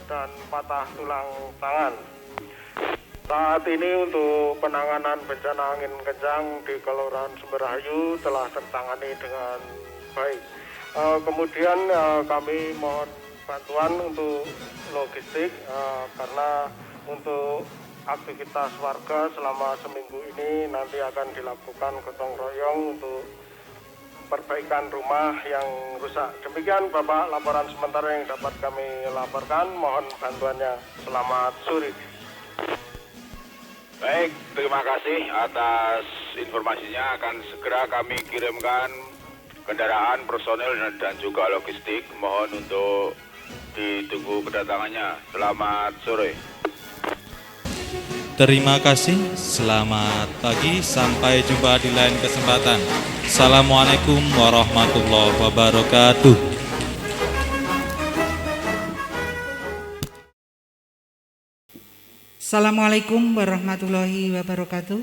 dan patah tulang tangan. Saat ini untuk penanganan bencana angin kencang di Kelurahan Sumberrahayu telah tertangani dengan baik. Kemudian kami mohon bantuan untuk logistik karena untuk aktivitas warga selama seminggu ini nanti akan dilakukan gotong royong untuk perbaikan rumah yang rusak. Demikian Bapak laporan sementara yang dapat kami laporkan. Mohon bantuannya. Selamat sore. Baik, terima kasih atas informasinya. Akan segera kami kirimkan kendaraan, personel dan juga logistik. Mohon untuk ditunggu kedatangannya. Selamat sore. Terima kasih, selamat pagi, sampai jumpa di lain kesempatan. Assalamualaikum warahmatullahi wabarakatuh. Assalamualaikum warahmatullahi wabarakatuh.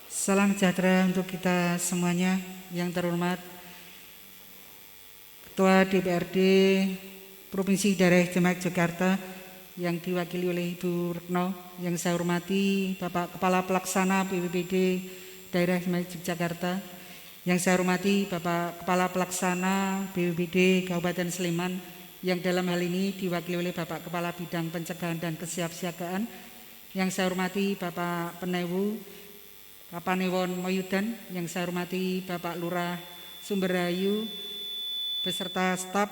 Salam sejahtera untuk kita semuanya. Yang terhormat Ketua DPRD Provinsi Daerah Istimewa Yogyakarta yang diwakili oleh Ibu Retno, yang saya hormati Bapak Kepala Pelaksana BPBD Daerah Istimewa Yogyakarta, yang saya hormati Bapak Kepala Pelaksana BPBD Kabupaten Sleman, yang dalam hal ini diwakili oleh Bapak Kepala Bidang Pencegahan dan Kesiapsiagaan, yang saya hormati Bapak Penewu Kapanewon Moyudan, yang saya hormati Bapak Lurah Sumberrahayu beserta staf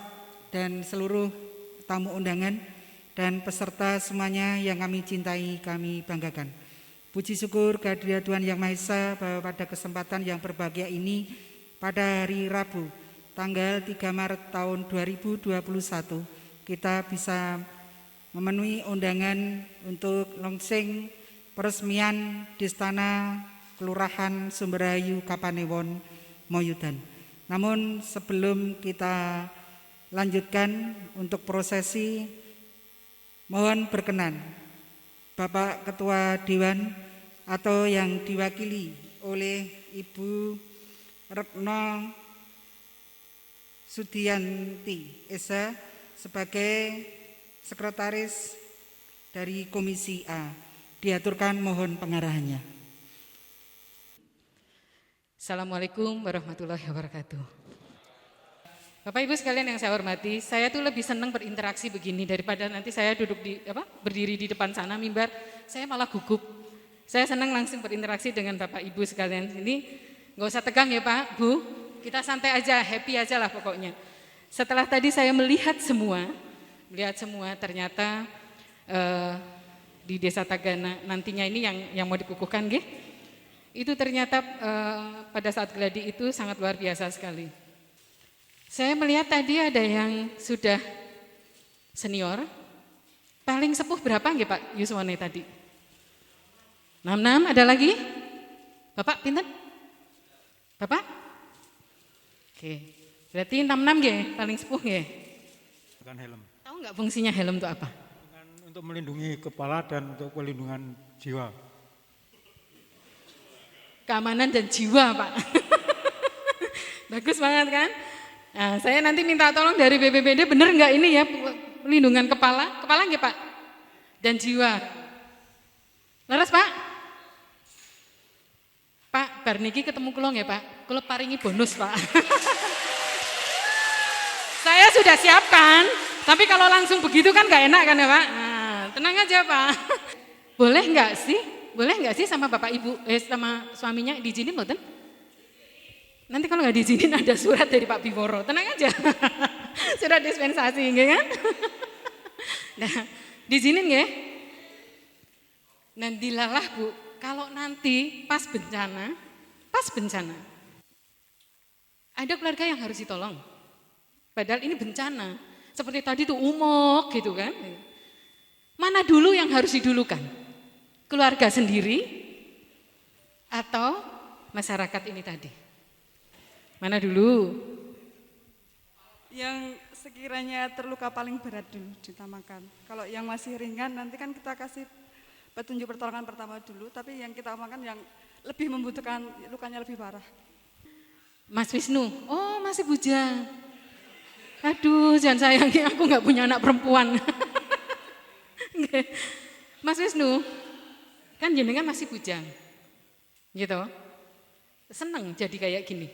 dan seluruh tamu undangan dan peserta semuanya yang kami cintai, kami banggakan. Puji syukur kehadirat Tuhan Yang Maha Esa bahwa pada kesempatan yang berbahagia ini pada hari Rabu tanggal 3 Maret tahun 2021 kita bisa memenuhi undangan untuk launching peresmian Distana Kelurahan Sumberrahayu Kapanewon Moyudan. Namun sebelum kita lanjutkan untuk prosesi, mohon berkenan Bapak Ketua Dewan atau yang diwakili oleh Ibu Retno Sudianti Esa sebagai Sekretaris dari Komisi A. Diaturkan mohon pengarahannya. Assalamualaikum warahmatullahi wabarakatuh. Bapak Ibu sekalian yang saya hormati, saya tuh lebih senang berinteraksi begini daripada nanti saya duduk berdiri di depan sana mimbar, saya malah gugup. Saya senang langsung berinteraksi dengan Bapak Ibu sekalian. Ini nggak usah tegang ya Pak, Bu, kita santai aja, happy aja lah pokoknya. Setelah tadi saya melihat semua ternyata di Desa Tagana nantinya ini yang mau dikukuhkan, itu ternyata pada saat gladi itu sangat luar biasa sekali. Saya melihat tadi ada yang sudah senior, paling sepuh berapa nggih Pak Yuswane tadi? 66, ada lagi? Bapak pinten? Bapak? Oke, Berarti 66 nggih, paling sepuh nggih. Bukan helm. Tahu nggak fungsinya helm itu apa? Untuk melindungi kepala dan untuk pelindungan jiwa. Keamanan dan jiwa, Pak. Bagus banget kan? Nah, saya nanti minta tolong dari BPBD, bener nggak ini ya pelindungan kepala? Kepala nggih Pak? Dan jiwa. Leres Pak? Pak, bar niki ketemu kula nggih Pak? Kula paringi bonus Pak. Saya sudah siapkan, tapi kalau langsung begitu kan nggak enak kan ya Pak? Nah, tenang aja Pak. Boleh nggak sih? Boleh nggak sih sama Bapak Ibu, sama suaminya diizinin mboten? Nanti kalau nggak diizinin ada surat dari Pak Biworo, tenang aja. Surat dispensasi, nggih kan? Nah, diizinin nggih? Nah, dilalah Bu, kalau nanti pas bencana, ada keluarga yang harus ditolong. Padahal ini bencana, seperti tadi tuh umok gitu kan. Mana dulu yang harus didulukan? Keluarga sendiri atau masyarakat ini tadi? Mana dulu? Yang sekiranya terluka paling berat dulu ditamakan. Kalau yang masih ringan nanti kan kita kasih petunjuk pertolongan pertama dulu, tapi yang kita amalkan yang lebih membutuhkan lukanya lebih parah. Mas Wisnu, oh masih bujang. Aduh, jangan sayangi, aku nggak punya anak perempuan. Mas Wisnu, kan jenengan masih bujang, gitu. Seneng jadi kayak gini.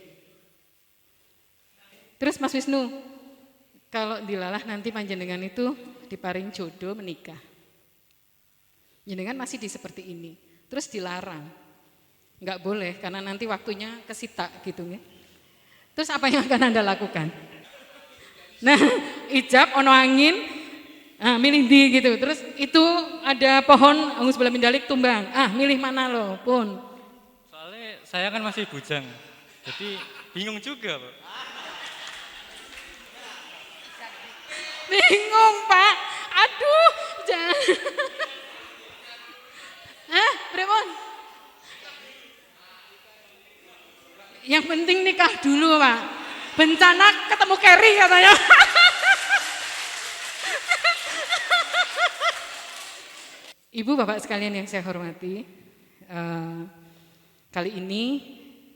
Terus Mas Wisnu, kalau dilalah nanti panjenengan itu diparing jodoh menikah. Jenengan masih di seperti ini, terus dilarang. Nggak boleh karena nanti waktunya kesita gitu ya. Terus apa yang akan Anda lakukan? Nah, ijab ono angin, milih di gitu. Terus itu ada pohon angus sebelah mindalik tumbang. Milih mana lo pun. Soalnya saya kan masih bujang, jadi bingung juga Pak. Bingung Pak, aduh jangan. Pripun? Yang penting nikah dulu Pak. Bencana ketemu Kerry katanya. Ibu bapak sekalian yang saya hormati, kali ini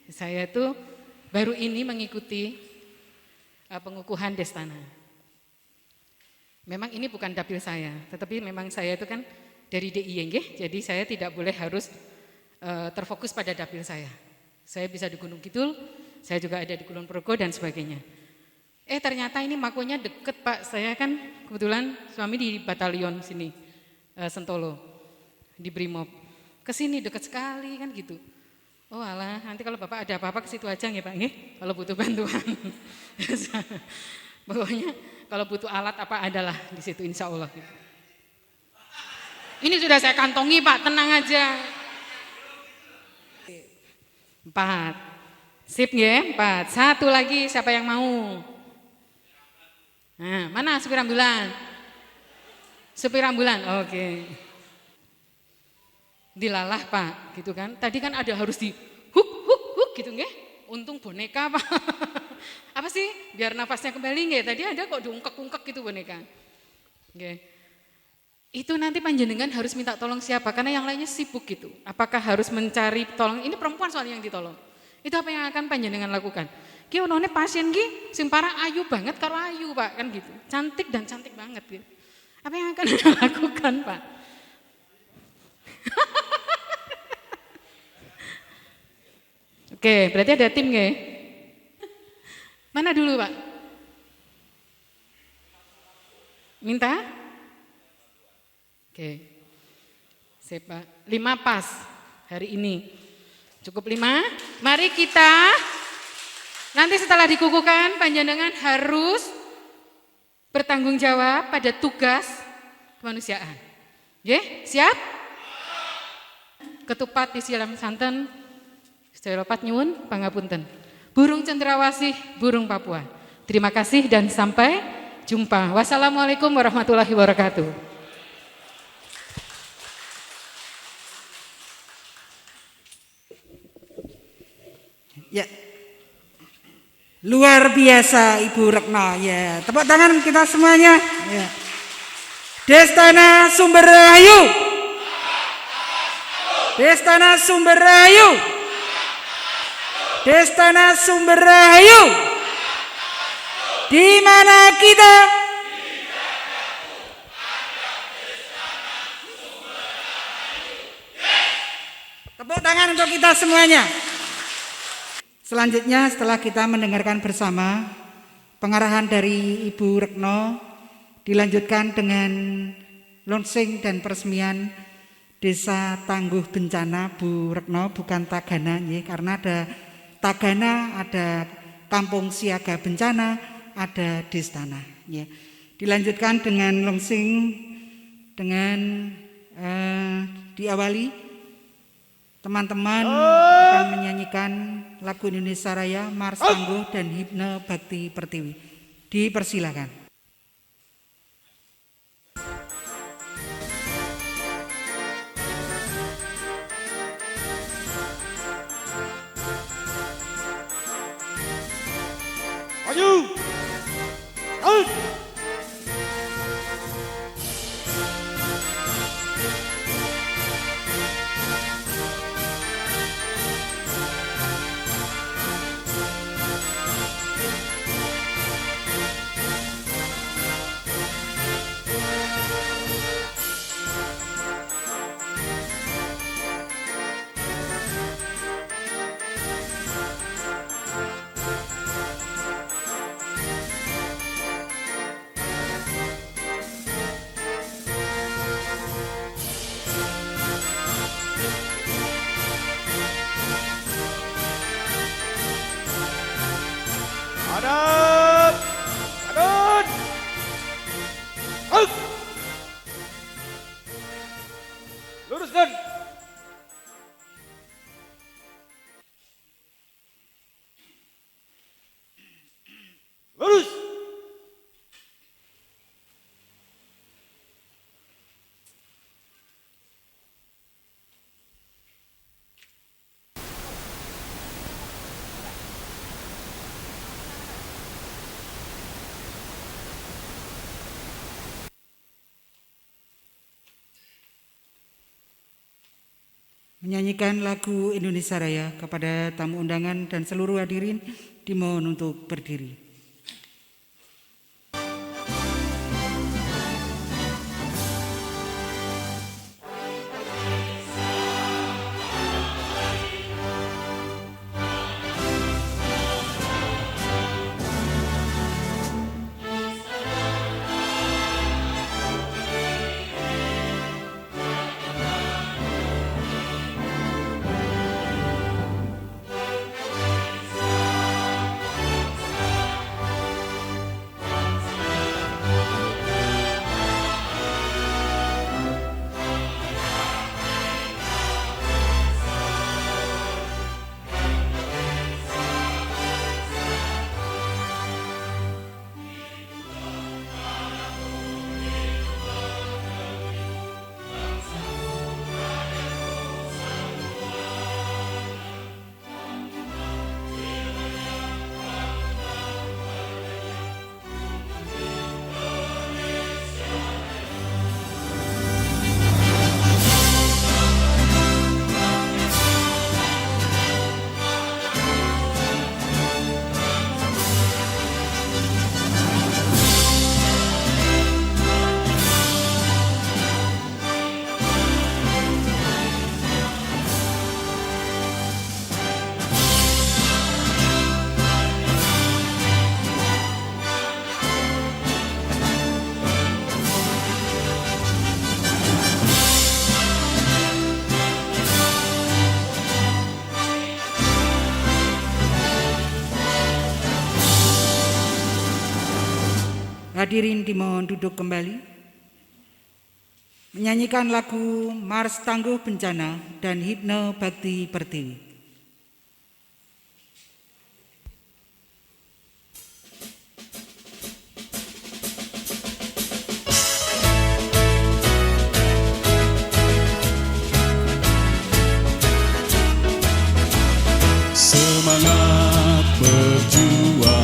saya tuh baru ini mengikuti pengukuhan Destana. Memang ini bukan dapil saya, tetapi memang saya itu kan dari DIY, jadi saya tidak boleh harus terfokus pada dapil saya. Saya bisa di Gunung Kidul, saya juga ada di Kulon Progo dan sebagainya. Ternyata ini makonya deket Pak, saya kan kebetulan suami di batalion sini, Sentolo, di Brimob. Kesini deket sekali kan gitu. Oh alah, nanti kalau Bapak ada apa-apa ke situ aja ya Pak, kalau butuh bantuan. Pokoknya kalau butuh alat apa adalah di situ insya Allah. Gitu. Ini sudah saya kantongi Pak, tenang aja. 4. Sip ya, 4. Satu lagi siapa yang mau? Nah, mana supir ambulan? Supir ambulan, oke. Dilalah Pak, gitu kan. Tadi kan ada harus di huk gitu nggih. Untung boneka Pak. Apa sih? Biar nafasnya kembali nggih. Tadi ada kok diungkek-ungkek gitu boneka. Nggih. Itu nanti panjenengan harus minta tolong siapa? Karena yang lainnya sibuk gitu. Apakah harus mencari tolong? Ini perempuan soalnya yang ditolong. Itu apa yang akan panjenengan lakukan? Ki onone pasien ki sing parah ayu banget karo ayu Pak, kan gitu. Cantik dan cantik banget gitu. Apa yang akan lakukan Pak? Oke, berarti ada tim nggih? Mana dulu Pak? Minta? Oke. Sip Pak. 5 pas hari ini. Cukup 5. Mari kita nanti setelah dikukuhkan panjenengan harus bertanggung jawab pada tugas kemanusiaan. Nggih, siap? Ketupat disiram santen. Sedaya lopat nyuwun pangapunten. Burung cendrawasih, burung Papua. Terima kasih dan sampai jumpa. Wassalamualaikum warahmatullahi wabarakatuh. Ya, Luar biasa Ibu Retno. Ya, tepuk tangan kita semuanya. Ya. Destana Sumber Rahayu. Destana Sumber Rahayu. Destana Sumber Rahayu. Di mana kita? Tepuk tangan untuk kita semuanya. Selanjutnya setelah kita mendengarkan bersama pengarahan dari Ibu Retno, dilanjutkan dengan launching dan peresmian Desa Tangguh Bencana Bu Retno, bukan Tagana, ya, karena ada Tagana, ada Kampung Siaga Bencana, ada Destana. Ya. Dilanjutkan dengan launching dengan diawali teman-teman akan menyanyikan lagu Indonesia Raya, Mars Tangguh dan Himne Bakti Pertiwi. Dipersilakan. Maju! Out! Hadap! Hadap! Out! Luruskan! Lurus! Menyanyikan lagu Indonesia Raya kepada tamu undangan dan seluruh hadirin dimohon untuk berdiri. Hadirin dimohon duduk kembali. Menyanyikan lagu Mars Tangguh Bencana dan Himne Bakti Pertiwi. Semangat berjuang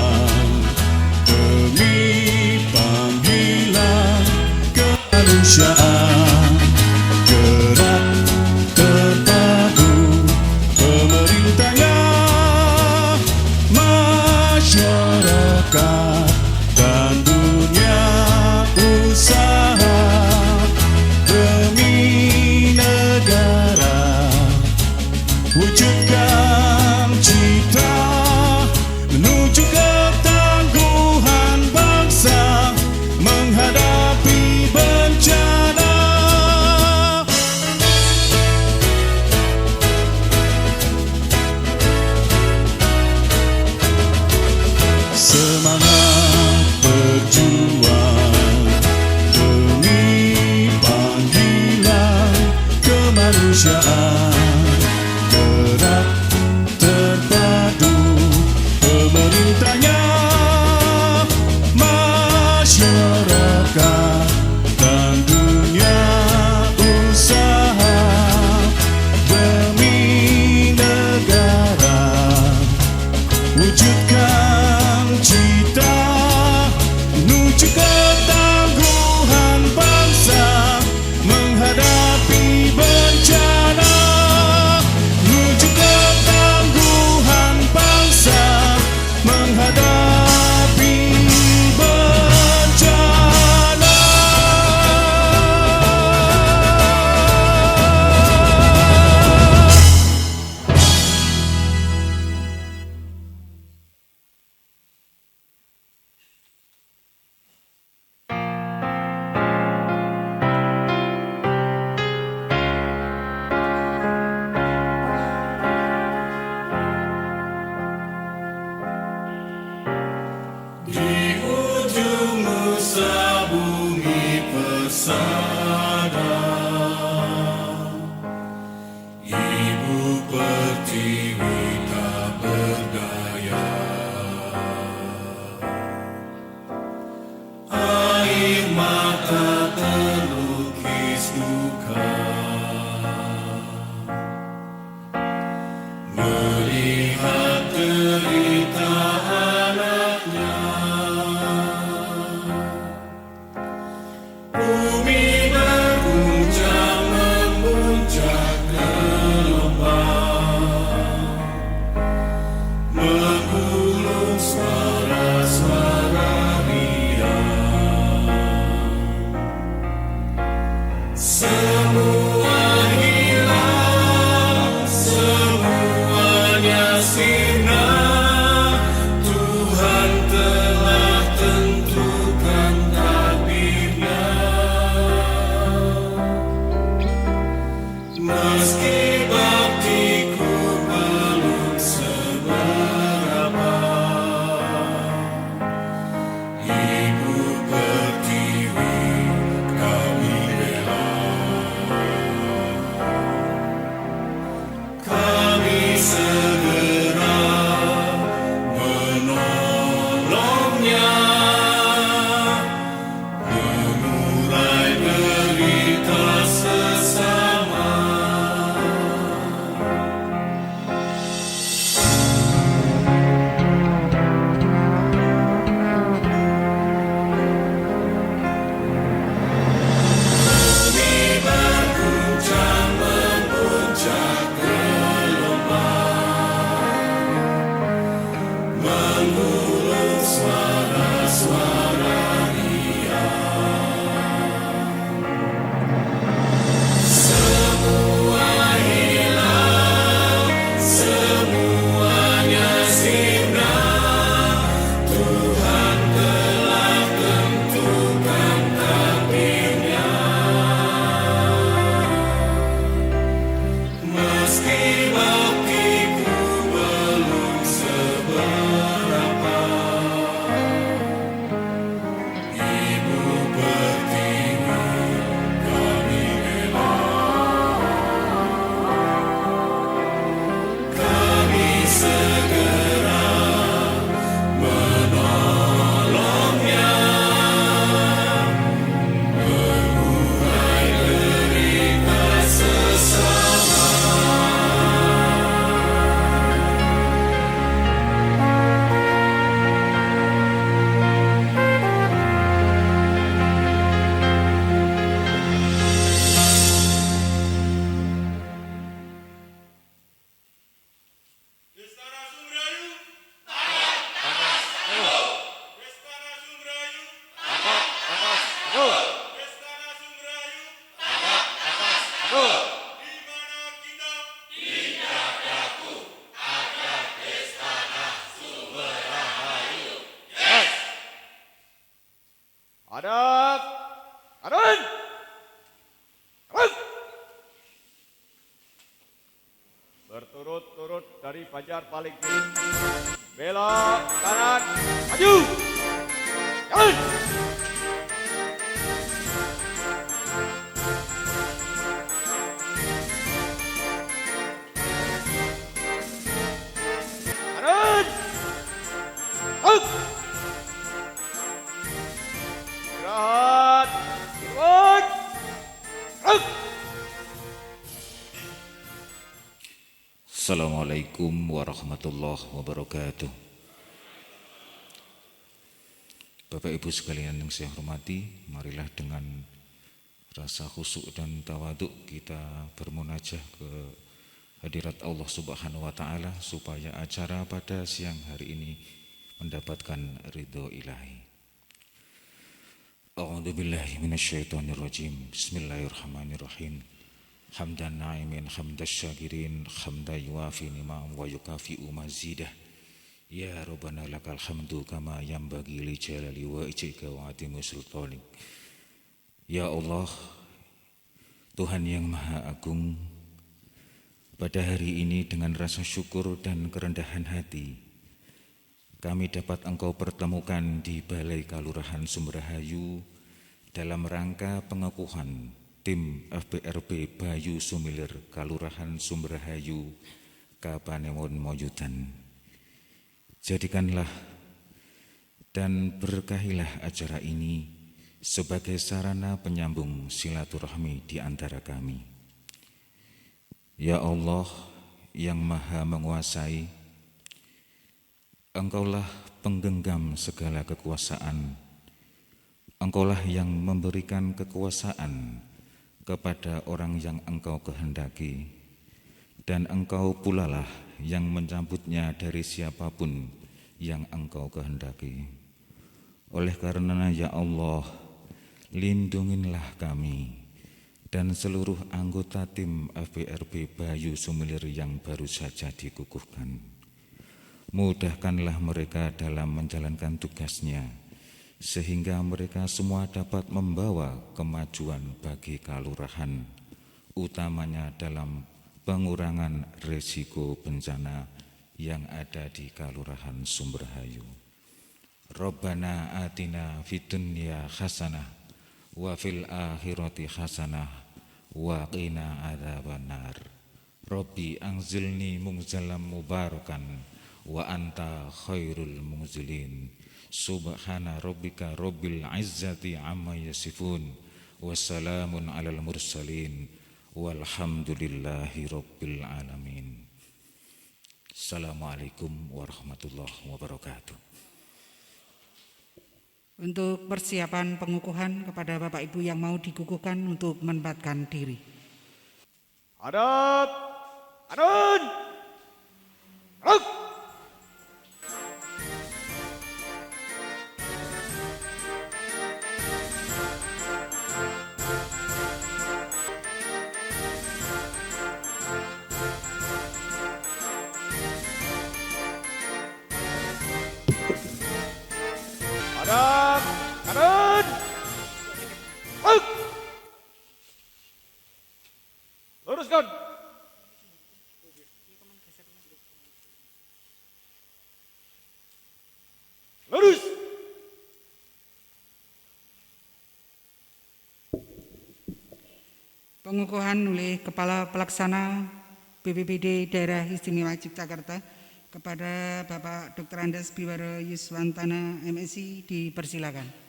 masyarakat dan dunia usaha demi negara, wujudkan cita menuju ketangguhan bangsa menghadapi bencana. Semangat berjuang demi panggilan kemanusiaan, gerak terpadu pemerintahnya, masyarakat dan dunia usaha demi negara, wujudkan cita menuju ketangguhan bangsa menghadapi bencana, menuju ketangguhan bangsa menghadapi bencana. Di ujung nusa bumi persada, Ibu Pertiwi tak berdaya. Air mata terlukis duka melihat derita anaknya. Bumi berguncang memuncak gelombang, menggulung suara-suara riang. Semua hilang, semuanya sirna. Tuhan telah tentukan takdirnya. Meski baktiku belum seberapa, Ibu Pertiwi kami bela. Kami segera menolongnya, mengurai derita sesama. Bumi berguncang memuncak gelombang, menggulung suara-suara riang. Semua hilang, semuanya sirna. Tuhan telah tentukan takdirnya. Meski baktiku belum seberapa, Hadap. Adun. Berturut-turut dari Banjar paling kiri. Belok kanan, maju. Jalan. Kanan. Up. Istirahat. Turun. Up. Assalamualaikum warahmatullahi wabarakatuh. Bapak Ibu sekalian yang saya hormati, marilah dengan rasa khusyuk dan tawaduk kita bermunajah ke hadirat Allah Subhanahu wa taala supaya acara pada siang hari ini mendapatkan ridho ilahi. A'udzubillahi minasyaitonirrajim. Bismillahirrahmanirrahim. Hamdan na'imin, hamdas syakirin, hamda yuafi ni'am wa yukafi'u mazidah. Ya Rabbana lakal hamdu kama yanbaghi li jalali wa ijika wa atimu sultanik. Ya Allah, Tuhan yang Maha Agung, pada hari ini dengan rasa syukur dan kerendahan hati, kami dapat Engkau pertemukan di Balai Kalurahan Sumberhayu dalam rangka pengukuhan tim FBRB Bayu Sumilir Kalurahan Sumberhayu Kapanewon Moyudan. Jadikanlah dan berkahilah acara ini sebagai sarana penyambung silaturahmi di antara kami. Ya Allah yang Maha Menguasai, Engkaulah penggenggam segala kekuasaan. Engkaulah yang memberikan kekuasaan kepada orang yang Engkau kehendaki, dan Engkau pulalah yang mencabutnya dari siapapun yang Engkau kehendaki. Oleh karena ya Allah, lindungilah kami dan seluruh anggota tim FBRB Bayu Sumilir yang baru saja dikukuhkan. Mudahkanlah mereka dalam menjalankan tugasnya, sehingga mereka semua dapat membawa kemajuan bagi kalurahan, utamanya dalam pengurangan risiko bencana yang ada di Kalurahan Sumberhayu. Rabbana atina fid dunya hasanah wa fil akhirati hasanah wa qina adzabannar. Rabbi anzilni munzalam mubarakan wa anta khairul munzilin. Subhana rabbika rabbil izzati amma yasifun, wassalamun alal mursalin, walhamdulillahi rabbil alamin. Assalamualaikum warahmatullahi wabarakatuh. Untuk persiapan pengukuhan kepada Bapak Ibu yang mau dikukuhkan untuk menempatkan diri. Hadap. Adun. Adun. Hadap. Adun. Up. Luruskan. Lurus. Pengukuhan oleh Kepala Pelaksana BPBD Daerah Istimewa Yogyakarta kepada Bapak Dr. Andes Biwara Yuswantana MSI dipersilakan.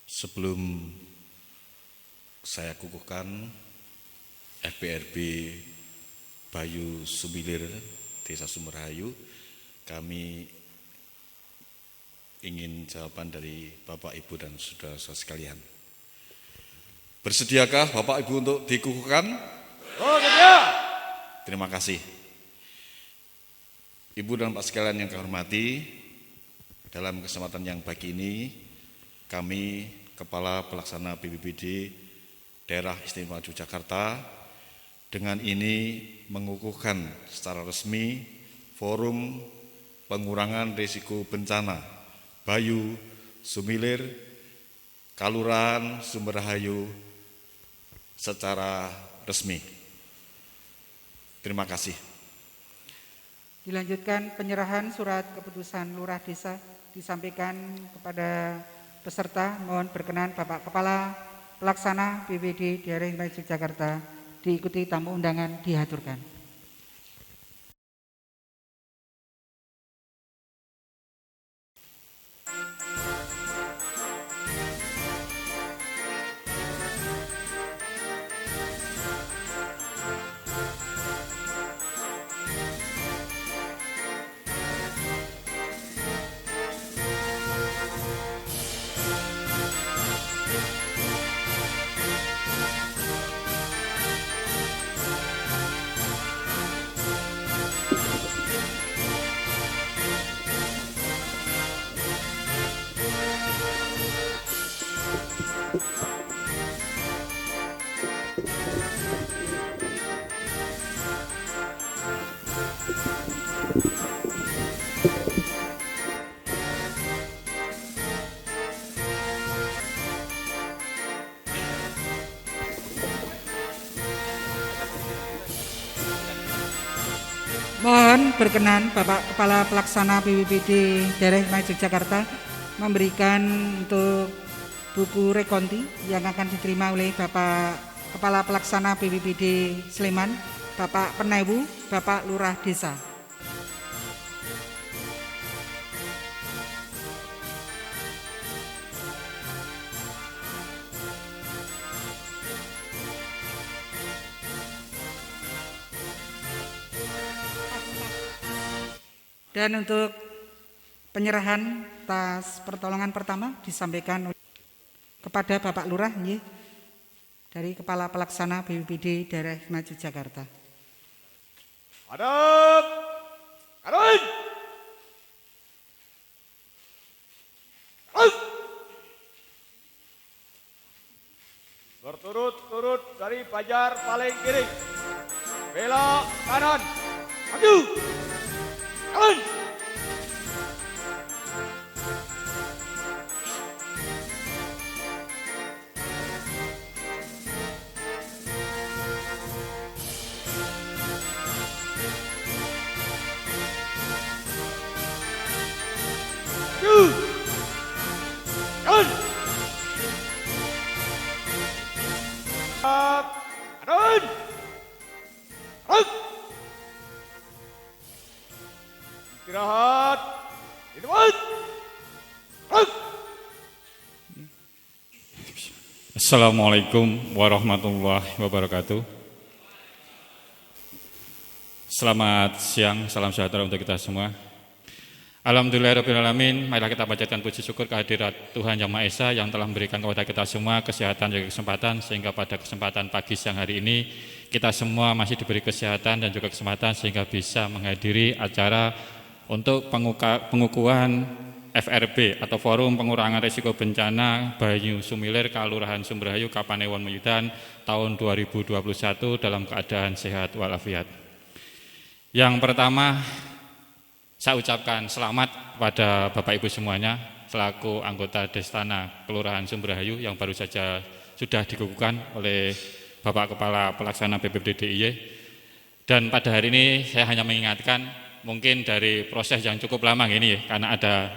Sebelum saya kukuhkan FBRB Bayu Sumilir Desa Sumberhayu, kami ingin jawaban dari Bapak Ibu dan saudara-saudara sekalian. Bersediakah Bapak Ibu untuk dikukuhkan? Oh, sedia. Terima kasih. Ibu dan Pak sekalian yang kami hormati, dalam kesempatan yang baik ini, kami Kepala Pelaksana BPBD Daerah Istimewa Yogyakarta dengan ini mengukuhkan secara resmi Forum pengurangan risiko bencana Bayu, Sumilir, Kalurahan Sumberhayu secara resmi. Terima kasih. Dilanjutkan penyerahan surat keputusan lurah desa disampaikan kepada peserta. Mohon berkenan Bapak Kepala Pelaksana BPD Daerah Istimewa Yogyakarta diikuti tamu undangan dihaturkan. Mohon berkenan Bapak Kepala Pelaksana BPBD Daerah Istimewa Yogyakarta memberikan untuk buku rekonti yang akan diterima oleh Bapak Kepala Pelaksana BPBD Sleman, Bapak Penewu, Bapak Lurah Desa. Dan untuk penyerahan tas pertolongan pertama disampaikan kepada Bapak Lurah dari Kepala Pelaksana BPBD Daerah Istimewa Yogyakarta. Hadap, kanan, berturut-turut dari pajar paling kiri, belok kanan, maju. Kanan. Kanan. Kanan. Istirahat. Istirahat. Assalamualaikum warahmatullahi wabarakatuh. Selamat siang, salam sejahtera untuk kita semua. Alhamdulillahirrahmanirrahim. Marilah kita panjatkan puji syukur kehadirat Tuhan Yang Maha Esa yang telah memberikan kepada kita semua kesehatan dan kesempatan, sehingga pada kesempatan pagi siang hari ini kita semua masih diberi kesehatan dan juga kesempatan sehingga bisa menghadiri acara untuk pengukuhan FRB atau Forum Pengurangan Risiko Bencana Bayu Sumilir Kalurahan Sumberhayu Kapanewon Moyudan tahun 2021 dalam keadaan sehat walafiat. Yang pertama, saya ucapkan selamat kepada Bapak Ibu semuanya selaku anggota Destana Kelurahan Sumberhayu yang baru saja sudah dikukuhkan oleh Bapak Kepala Pelaksana BPBD DIY. Dan pada hari ini saya hanya mengingatkan mungkin dari proses yang cukup lama ini ya, karena ada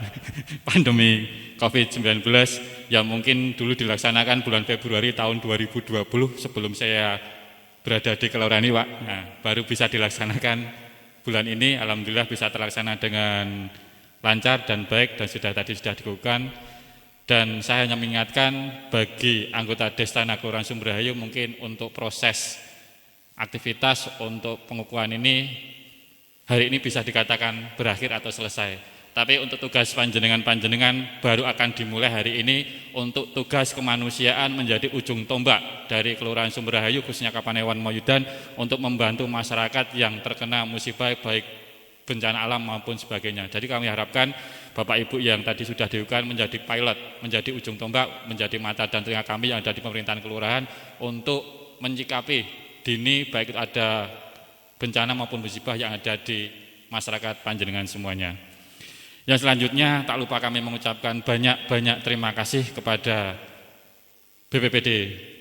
pandemi COVID-19 yang mungkin dulu dilaksanakan bulan Februari tahun 2020 sebelum saya berada di kelurahan ini, Pak. Nah, baru bisa dilaksanakan bulan ini. Alhamdulillah bisa terlaksana dengan lancar dan baik dan sudah dikukuhkan. Dan saya hanya mengingatkan bagi anggota Destana Kelurahan Sumberhayu mungkin untuk proses aktivitas untuk pengukuhan ini hari ini bisa dikatakan berakhir atau selesai. Tapi untuk tugas panjenengan baru akan dimulai hari ini untuk tugas kemanusiaan menjadi ujung tombak dari Kelurahan Sumberhayu khususnya Kapanewon Moyudan untuk membantu masyarakat yang terkena musibah baik bencana alam maupun sebagainya. Jadi kami harapkan Bapak Ibu yang tadi sudah diukuhkan menjadi pilot, menjadi ujung tombak, menjadi mata dan telinga kami yang ada di pemerintahan kelurahan untuk menyikapi dini baik itu ada bencana maupun musibah yang ada di masyarakat panjenengan semuanya. Yang selanjutnya tak lupa kami mengucapkan banyak terima kasih kepada BPBD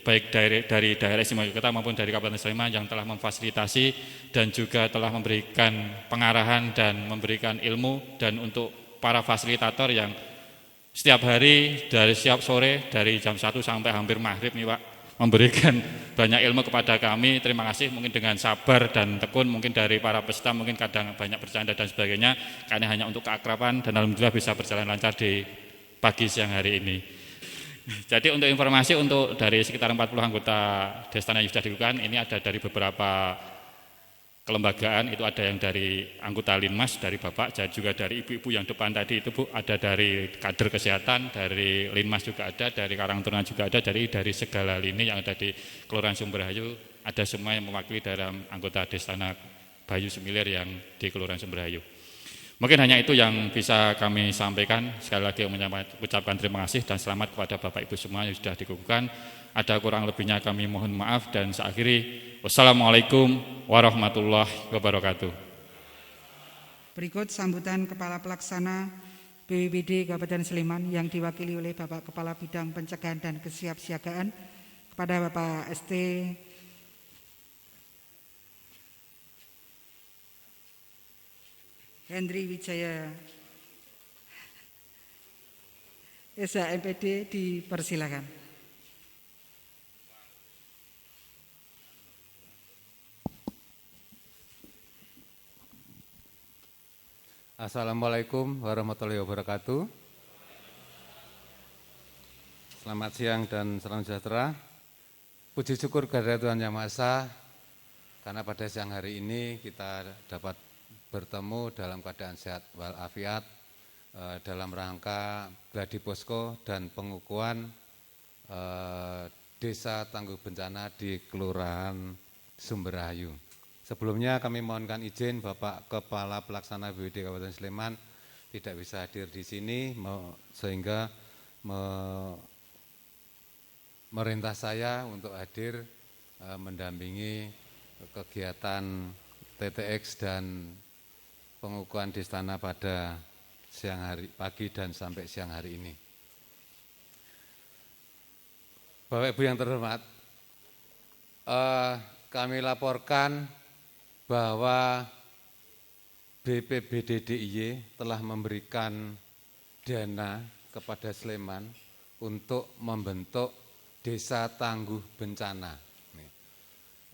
baik dari daerah istimewa Yogyakarta maupun dari Kabupaten Sleman yang telah memfasilitasi dan juga telah memberikan pengarahan dan memberikan ilmu, dan untuk para fasilitator yang setiap hari dari setiap sore dari jam 1 sampai hampir maghrib nih Pak, memberikan banyak ilmu kepada kami. Terima kasih, mungkin dengan sabar dan tekun, mungkin dari para peserta mungkin kadang banyak bercanda dan sebagainya, karena hanya untuk keakraban, dan alhamdulillah bisa berjalan lancar di pagi siang hari ini. Jadi untuk informasi, untuk dari sekitar 40 anggota Destana yang sudah dilakukan, ini ada dari beberapa kelembagaan, itu ada yang dari anggota Linmas, dari Bapak, dan juga dari ibu-ibu yang depan tadi itu Bu, ada dari kader kesehatan, dari Linmas juga ada, dari Karangtaruna juga ada, dari segala lini yang ada di Kelurahan Sumberhayu, ada semua yang mewakili dalam anggota Destana Bayu Sumilir yang di Kelurahan Sumberhayu. Mungkin hanya itu yang bisa kami sampaikan. Sekali lagi mengucapkan terima kasih dan selamat kepada Bapak Ibu semua yang sudah dikukuhkan. Ada kurang lebihnya kami mohon maaf, dan saya akhiri. Wassalamualaikum warahmatullahi wabarakatuh. Berikut sambutan Kepala Pelaksana BPBD Kabupaten Sleman yang diwakili oleh Bapak Kepala Bidang Pencegahan dan Kesiapsiagaan kepada Bapak ST Hendri Wijaya Esa MPD, dipersilakan. Assalamualaikum warahmatullahi wabarakatuh. Selamat siang dan salam sejahtera. Puji syukur kehadirat Tuhan Yang Maha Esa, karena pada siang hari ini kita dapat bertemu dalam keadaan sehat walafiat dalam rangka gladi posko dan pengukuhan Desa Tangguh Bencana di Kelurahan Sumberhayu. Sebelumnya kami mohonkan izin Bapak Kepala Pelaksana BPBD Kabupaten Sleman tidak bisa hadir di sini, sehingga merintah saya untuk hadir mendampingi kegiatan TTX dan pengukuhan Destana pada siang hari, pagi dan sampai siang hari ini. Bapak Ibu yang terhormat, kami laporkan bahwa BPBD DIY telah memberikan dana kepada Sleman untuk membentuk Desa Tangguh Bencana.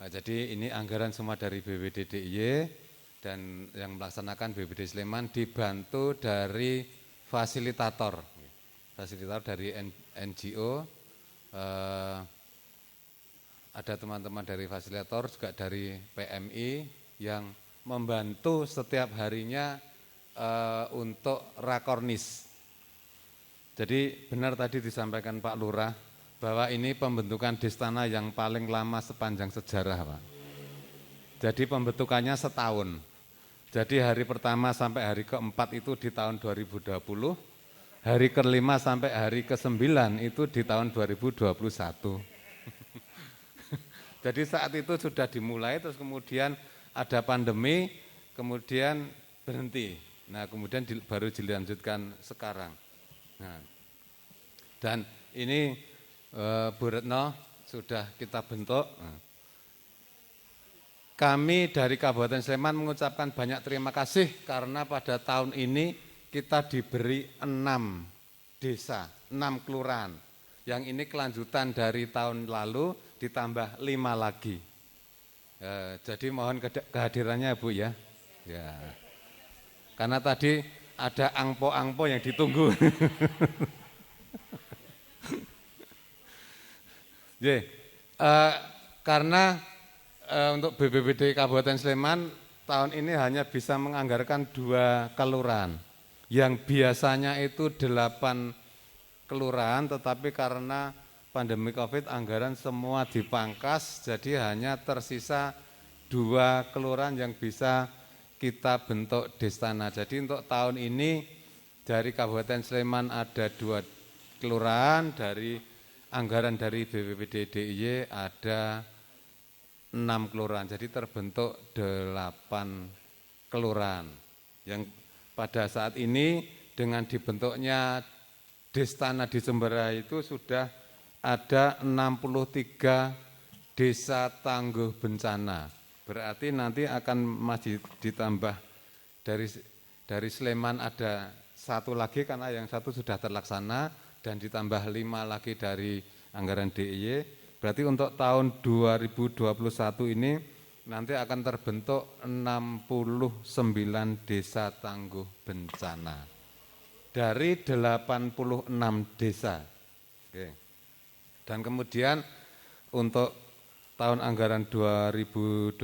Jadi ini anggaran semua dari BPBD DIY, dan yang melaksanakan BPBD Sleman dibantu dari fasilitator dari NGO, ada teman-teman dari fasilitator, juga dari PMI yang membantu setiap harinya untuk rakornis. Jadi benar tadi disampaikan Pak Lurah bahwa ini pembentukan Destana yang paling lama sepanjang sejarah, Pak. Jadi pembentukannya setahun. Jadi hari pertama sampai hari keempat itu di tahun 2020, hari kelima sampai hari ke-9 itu di tahun 2021. Jadi saat itu sudah dimulai, terus kemudian ada pandemi, kemudian berhenti. Nah kemudian baru dilanjutkan sekarang. Nah, dan ini Bu Retno sudah kita bentuk. Kami dari Kabupaten Sleman mengucapkan banyak terima kasih karena pada tahun ini kita diberi 6 desa, 6 kelurahan. Yang ini kelanjutan dari tahun lalu ditambah 5 lagi. Jadi mohon kehadirannya Bu ya. Ya. Karena tadi ada angpo-angpo yang ditunggu. Karena untuk BPBD Kabupaten Sleman tahun ini hanya bisa menganggarkan 2 kelurahan. Yang biasanya itu 8 kelurahan, tetapi karena pandemi COVID anggaran semua dipangkas, jadi hanya tersisa 2 kelurahan yang bisa kita bentuk Destana. Jadi untuk tahun ini dari Kabupaten Sleman ada 2 kelurahan, dari anggaran dari BPBD DIY ada 6 kelurahan, jadi terbentuk 8 kelurahan yang pada saat ini dengan dibentuknya Destana di Sumberrahayu itu sudah ada 63 desa tangguh bencana. Berarti nanti akan masih ditambah dari Sleman ada satu lagi karena yang satu sudah terlaksana dan ditambah 5 lagi dari anggaran DIY. Berarti untuk tahun 2021 ini nanti akan terbentuk 69 desa tangguh bencana dari 86 desa. Oke. Dan kemudian untuk tahun anggaran 2022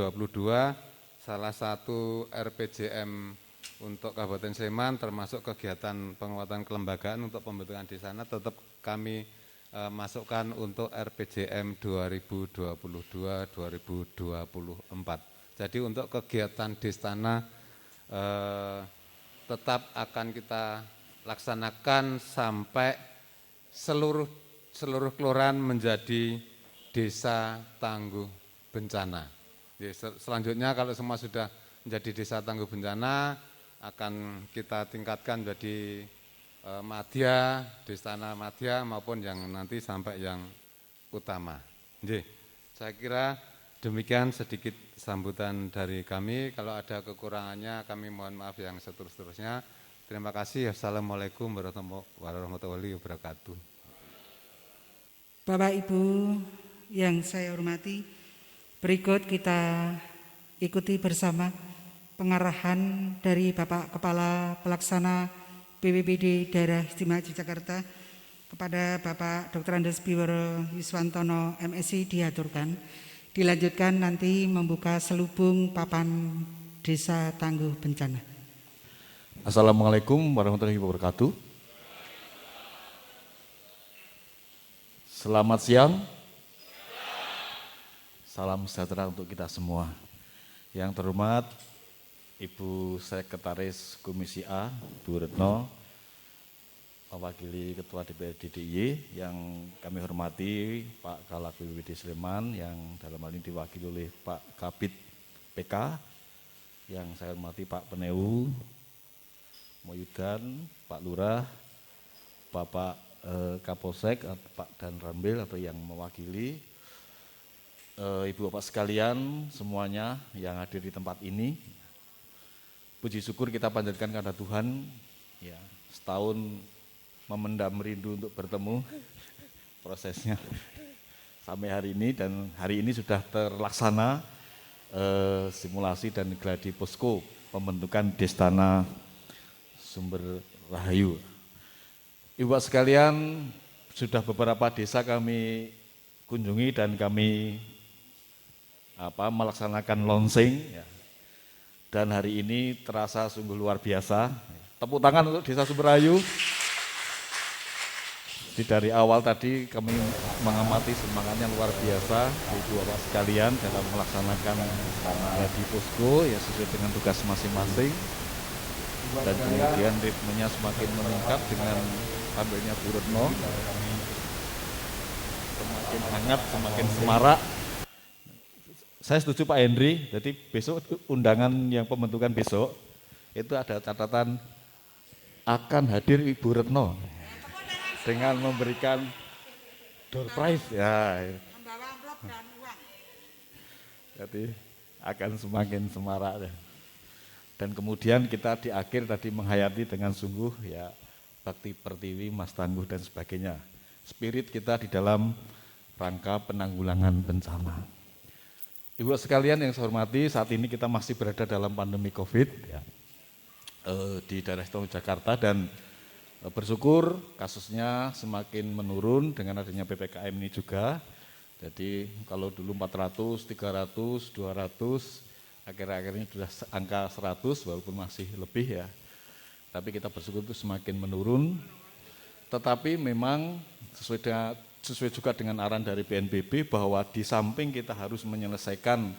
salah satu RPJM untuk Kabupaten Sleman termasuk kegiatan penguatan kelembagaan untuk pembentukan di sana tetap kami masukkan untuk RPJM 2022-2024. Jadi untuk kegiatan Destana tetap akan kita laksanakan sampai seluruh kelurahan menjadi desa tangguh bencana. Selanjutnya kalau semua sudah menjadi desa tangguh bencana akan kita tingkatkan menjadi madya, Destana madya maupun yang nanti sampai yang utama. Jadi, saya kira demikian sedikit sambutan dari kami. Kalau ada kekurangannya kami mohon maaf yang seterus-terusnya. Terima kasih. Assalamualaikum warahmatullahi wabarakatuh. Bapak Ibu yang saya hormati, berikut kita ikuti bersama pengarahan dari Bapak Kepala Pelaksana BPBD Daerah Istimewa Yogyakarta kepada Bapak Dr. Andes Biworo Yuswantono MSI diaturkan. Dilanjutkan nanti membuka selubung papan desa tangguh bencana. Assalamualaikum warahmatullahi wabarakatuh. Selamat siang. Salam sejahtera untuk kita semua. Yang terhormat Ibu Sekretaris Komisi A, Bu Retno, mewakili Ketua DPRD DIY, yang kami hormati Pak Kalak BPBD Sleman, yang dalam hal ini diwakili oleh Pak Kabid PK, yang saya hormati Pak Peneu, Moyudan, Pak Lurah, Bapak Kapolsek, Pak Dan Rambil atau yang mewakili, Ibu Bapak sekalian semuanya yang hadir di tempat ini. Puji syukur kita panjatkan kepada Tuhan, ya, setahun memendam rindu untuk bertemu, prosesnya sampai hari ini, dan hari ini sudah terlaksana simulasi dan gladi posko pembentukan Destana Sumberrahayu. Ibu sekalian, sudah beberapa desa kami kunjungi dan kami melaksanakan launching, ya. Dan hari ini terasa sungguh luar biasa. Tepuk tangan untuk Desa Sumberrahayu. Jadi dari awal tadi kami mengamati semangatnya luar biasa Ibu Bapak sekalian dalam melaksanakan gladi posko, ya, sesuai dengan tugas masing-masing. Dan kemudian ritmenya semakin meningkat dengan tampilnya Bu Retno, semakin hangat, semakin semarak. Saya setuju Pak Henry, jadi besok undangan yang pembentukan besok itu ada catatan akan hadir Ibu Retno dengan memberikan door prize, ya. Membawa amplop dan uang. Jadi akan semakin semarak, ya. Dan kemudian kita di akhir tadi menghayati dengan sungguh, ya, bakti pertiwi, Mas Tangguh dan sebagainya. Spirit kita di dalam rangka penanggulangan bencana. Ibu sekalian yang saya hormati, saat ini kita masih berada dalam pandemi COVID, ya, di daerah Istimewa Jakarta, dan bersyukur kasusnya semakin menurun dengan adanya PPKM ini juga. Jadi kalau dulu 400, 300, 200, akhir-akhir ini sudah angka 100 walaupun masih lebih, ya. Tapi kita bersyukur itu semakin menurun. Tetapi memang sesuai juga dengan arahan dari BNPB bahwa di samping kita harus menyelesaikan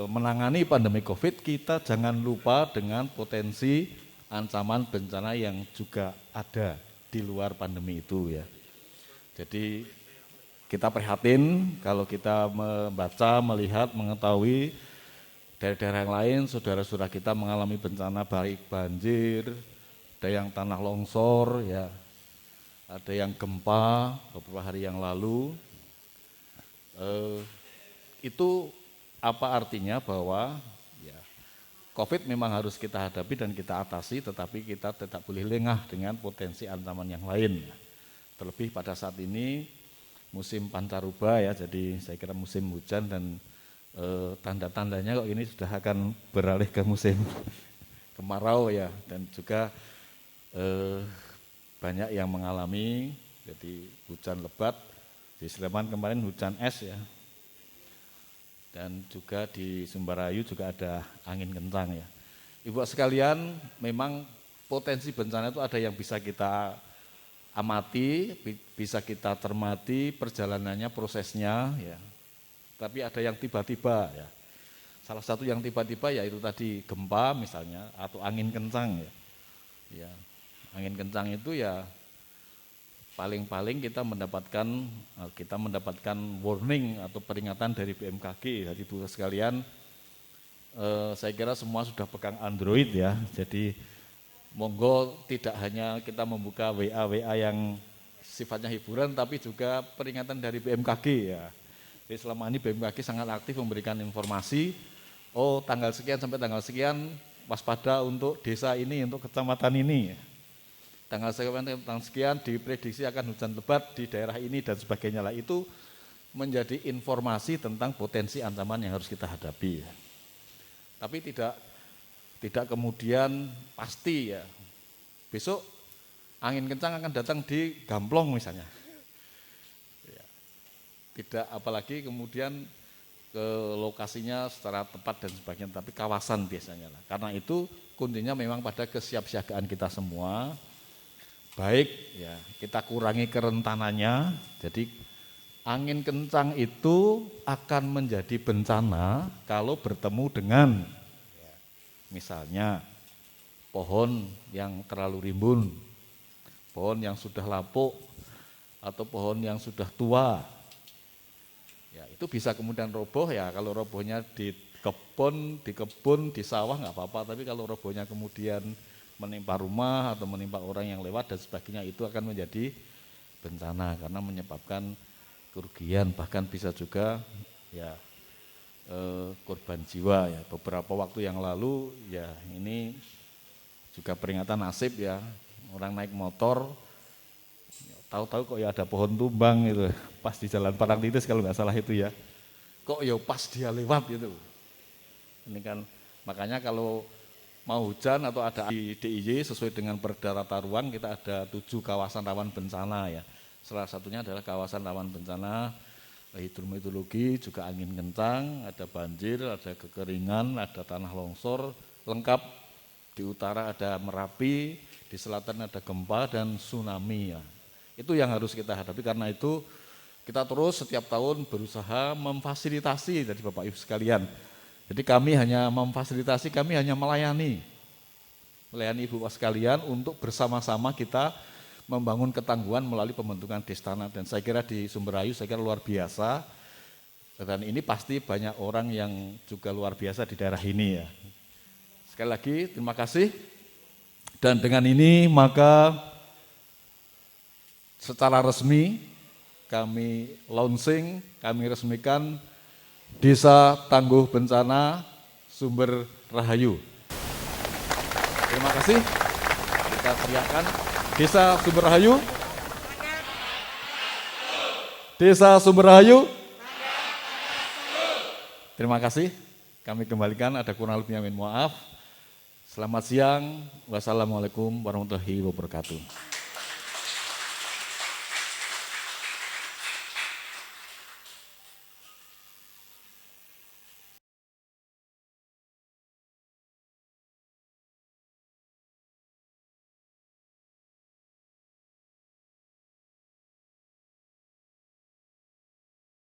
menangani pandemi COVID, kita jangan lupa dengan potensi ancaman bencana yang juga ada di luar pandemi itu, ya. Jadi kita prihatin kalau kita membaca, melihat, mengetahui daerah-daerah yang lain, saudara-saudara kita mengalami bencana baik banjir, ada yang tanah longsor ya, ada yang gempa beberapa hari yang lalu. Itu apa artinya bahwa ya, COVID memang harus kita hadapi dan kita atasi, tetapi kita tidak boleh lengah dengan potensi ancaman yang lain. Terlebih pada saat ini musim pancaroba ya, jadi saya kira musim hujan dan tanda-tandanya kok ini sudah akan beralih ke musim kemarau ya, dan juga banyak yang mengalami jadi hujan lebat. Di Sleman kemarin hujan es ya, dan juga di Sumberhayu juga ada angin kencang ya. Ibu sekalian, memang potensi bencana itu ada yang bisa kita amati, bisa kita cermati perjalanannya, prosesnya ya. Tapi ada yang tiba-tiba ya. Salah satu yang tiba-tiba yaitu tadi gempa misalnya, atau angin kencang ya. Ya, angin kencang itu ya paling-paling kita mendapatkan warning atau peringatan dari BMKG. Jadi Bu sekalian, saya kira semua sudah pegang Android ya. Jadi monggo tidak hanya kita membuka WA yang sifatnya hiburan, tapi juga peringatan dari BMKG ya. Jadi selama ini BMKG sangat aktif memberikan informasi, oh tanggal sekian sampai tanggal sekian waspada untuk desa ini, untuk kecamatan ini. Tanggal sekian diprediksi akan hujan lebat di daerah ini dan sebagainya lah. Itu menjadi informasi tentang potensi ancaman yang harus kita hadapi. Tapi tidak kemudian pasti ya. Besok angin kencang akan datang di Gamplong misalnya. Ya. Tidak, apalagi kemudian ke lokasinya secara tepat dan sebagainya, tapi kawasan biasanya lah. Karena itu kuncinya memang pada kesiapsiagaan kita semua. Baik ya, kita kurangi kerentanannya. Jadi angin kencang itu akan menjadi bencana kalau bertemu dengan misalnya pohon yang terlalu rimbun, pohon yang sudah lapuk, atau pohon yang sudah tua. Ya, itu bisa kemudian roboh ya. Kalau robohnya di kebun, di sawah nggak apa-apa. Tapi kalau robohnya kemudian menimpa rumah atau menimpa orang yang lewat dan sebagainya, itu akan menjadi bencana karena menyebabkan kerugian, bahkan bisa juga ya korban jiwa ya. Beberapa waktu yang lalu ya, ini juga peringatan nasib ya, orang naik motor tahu-tahu kok ya ada pohon tumbang itu pas di Jalan Parangtritis kalau nggak salah itu ya, kok ya pas dia lewat gitu. Ini kan makanya kalau mau hujan atau ada di DIY sesuai dengan Perda Tata Ruang, kita ada 7 kawasan rawan bencana ya. Salah satunya adalah kawasan rawan bencana hidrometeorologi, juga angin kencang, ada banjir, ada kekeringan, ada tanah longsor, lengkap. Di utara ada Merapi, di selatan ada gempa dan tsunami ya. Itu yang harus kita hadapi, karena itu kita terus setiap tahun berusaha memfasilitasi dari Bapak Ibu sekalian. Jadi kami hanya memfasilitasi, kami hanya melayani Ibu Bapak sekalian untuk bersama-sama kita membangun ketangguhan melalui pembentukan Destana. Dan saya kira di Sumberhayu saya kira luar biasa, dan ini pasti banyak orang yang juga luar biasa di daerah ini ya. Sekali lagi terima kasih, dan dengan ini maka secara resmi kami launching, kami resmikan Desa Tangguh Bencana Sumberhayu. Terima kasih. Kita teriakkan Desa Sumberhayu. Desa Sumberhayu. Terima kasih. Kami kembalikan, ada kurang lebihnya mohon maaf. Selamat siang. Wassalamualaikum warahmatullahi wabarakatuh.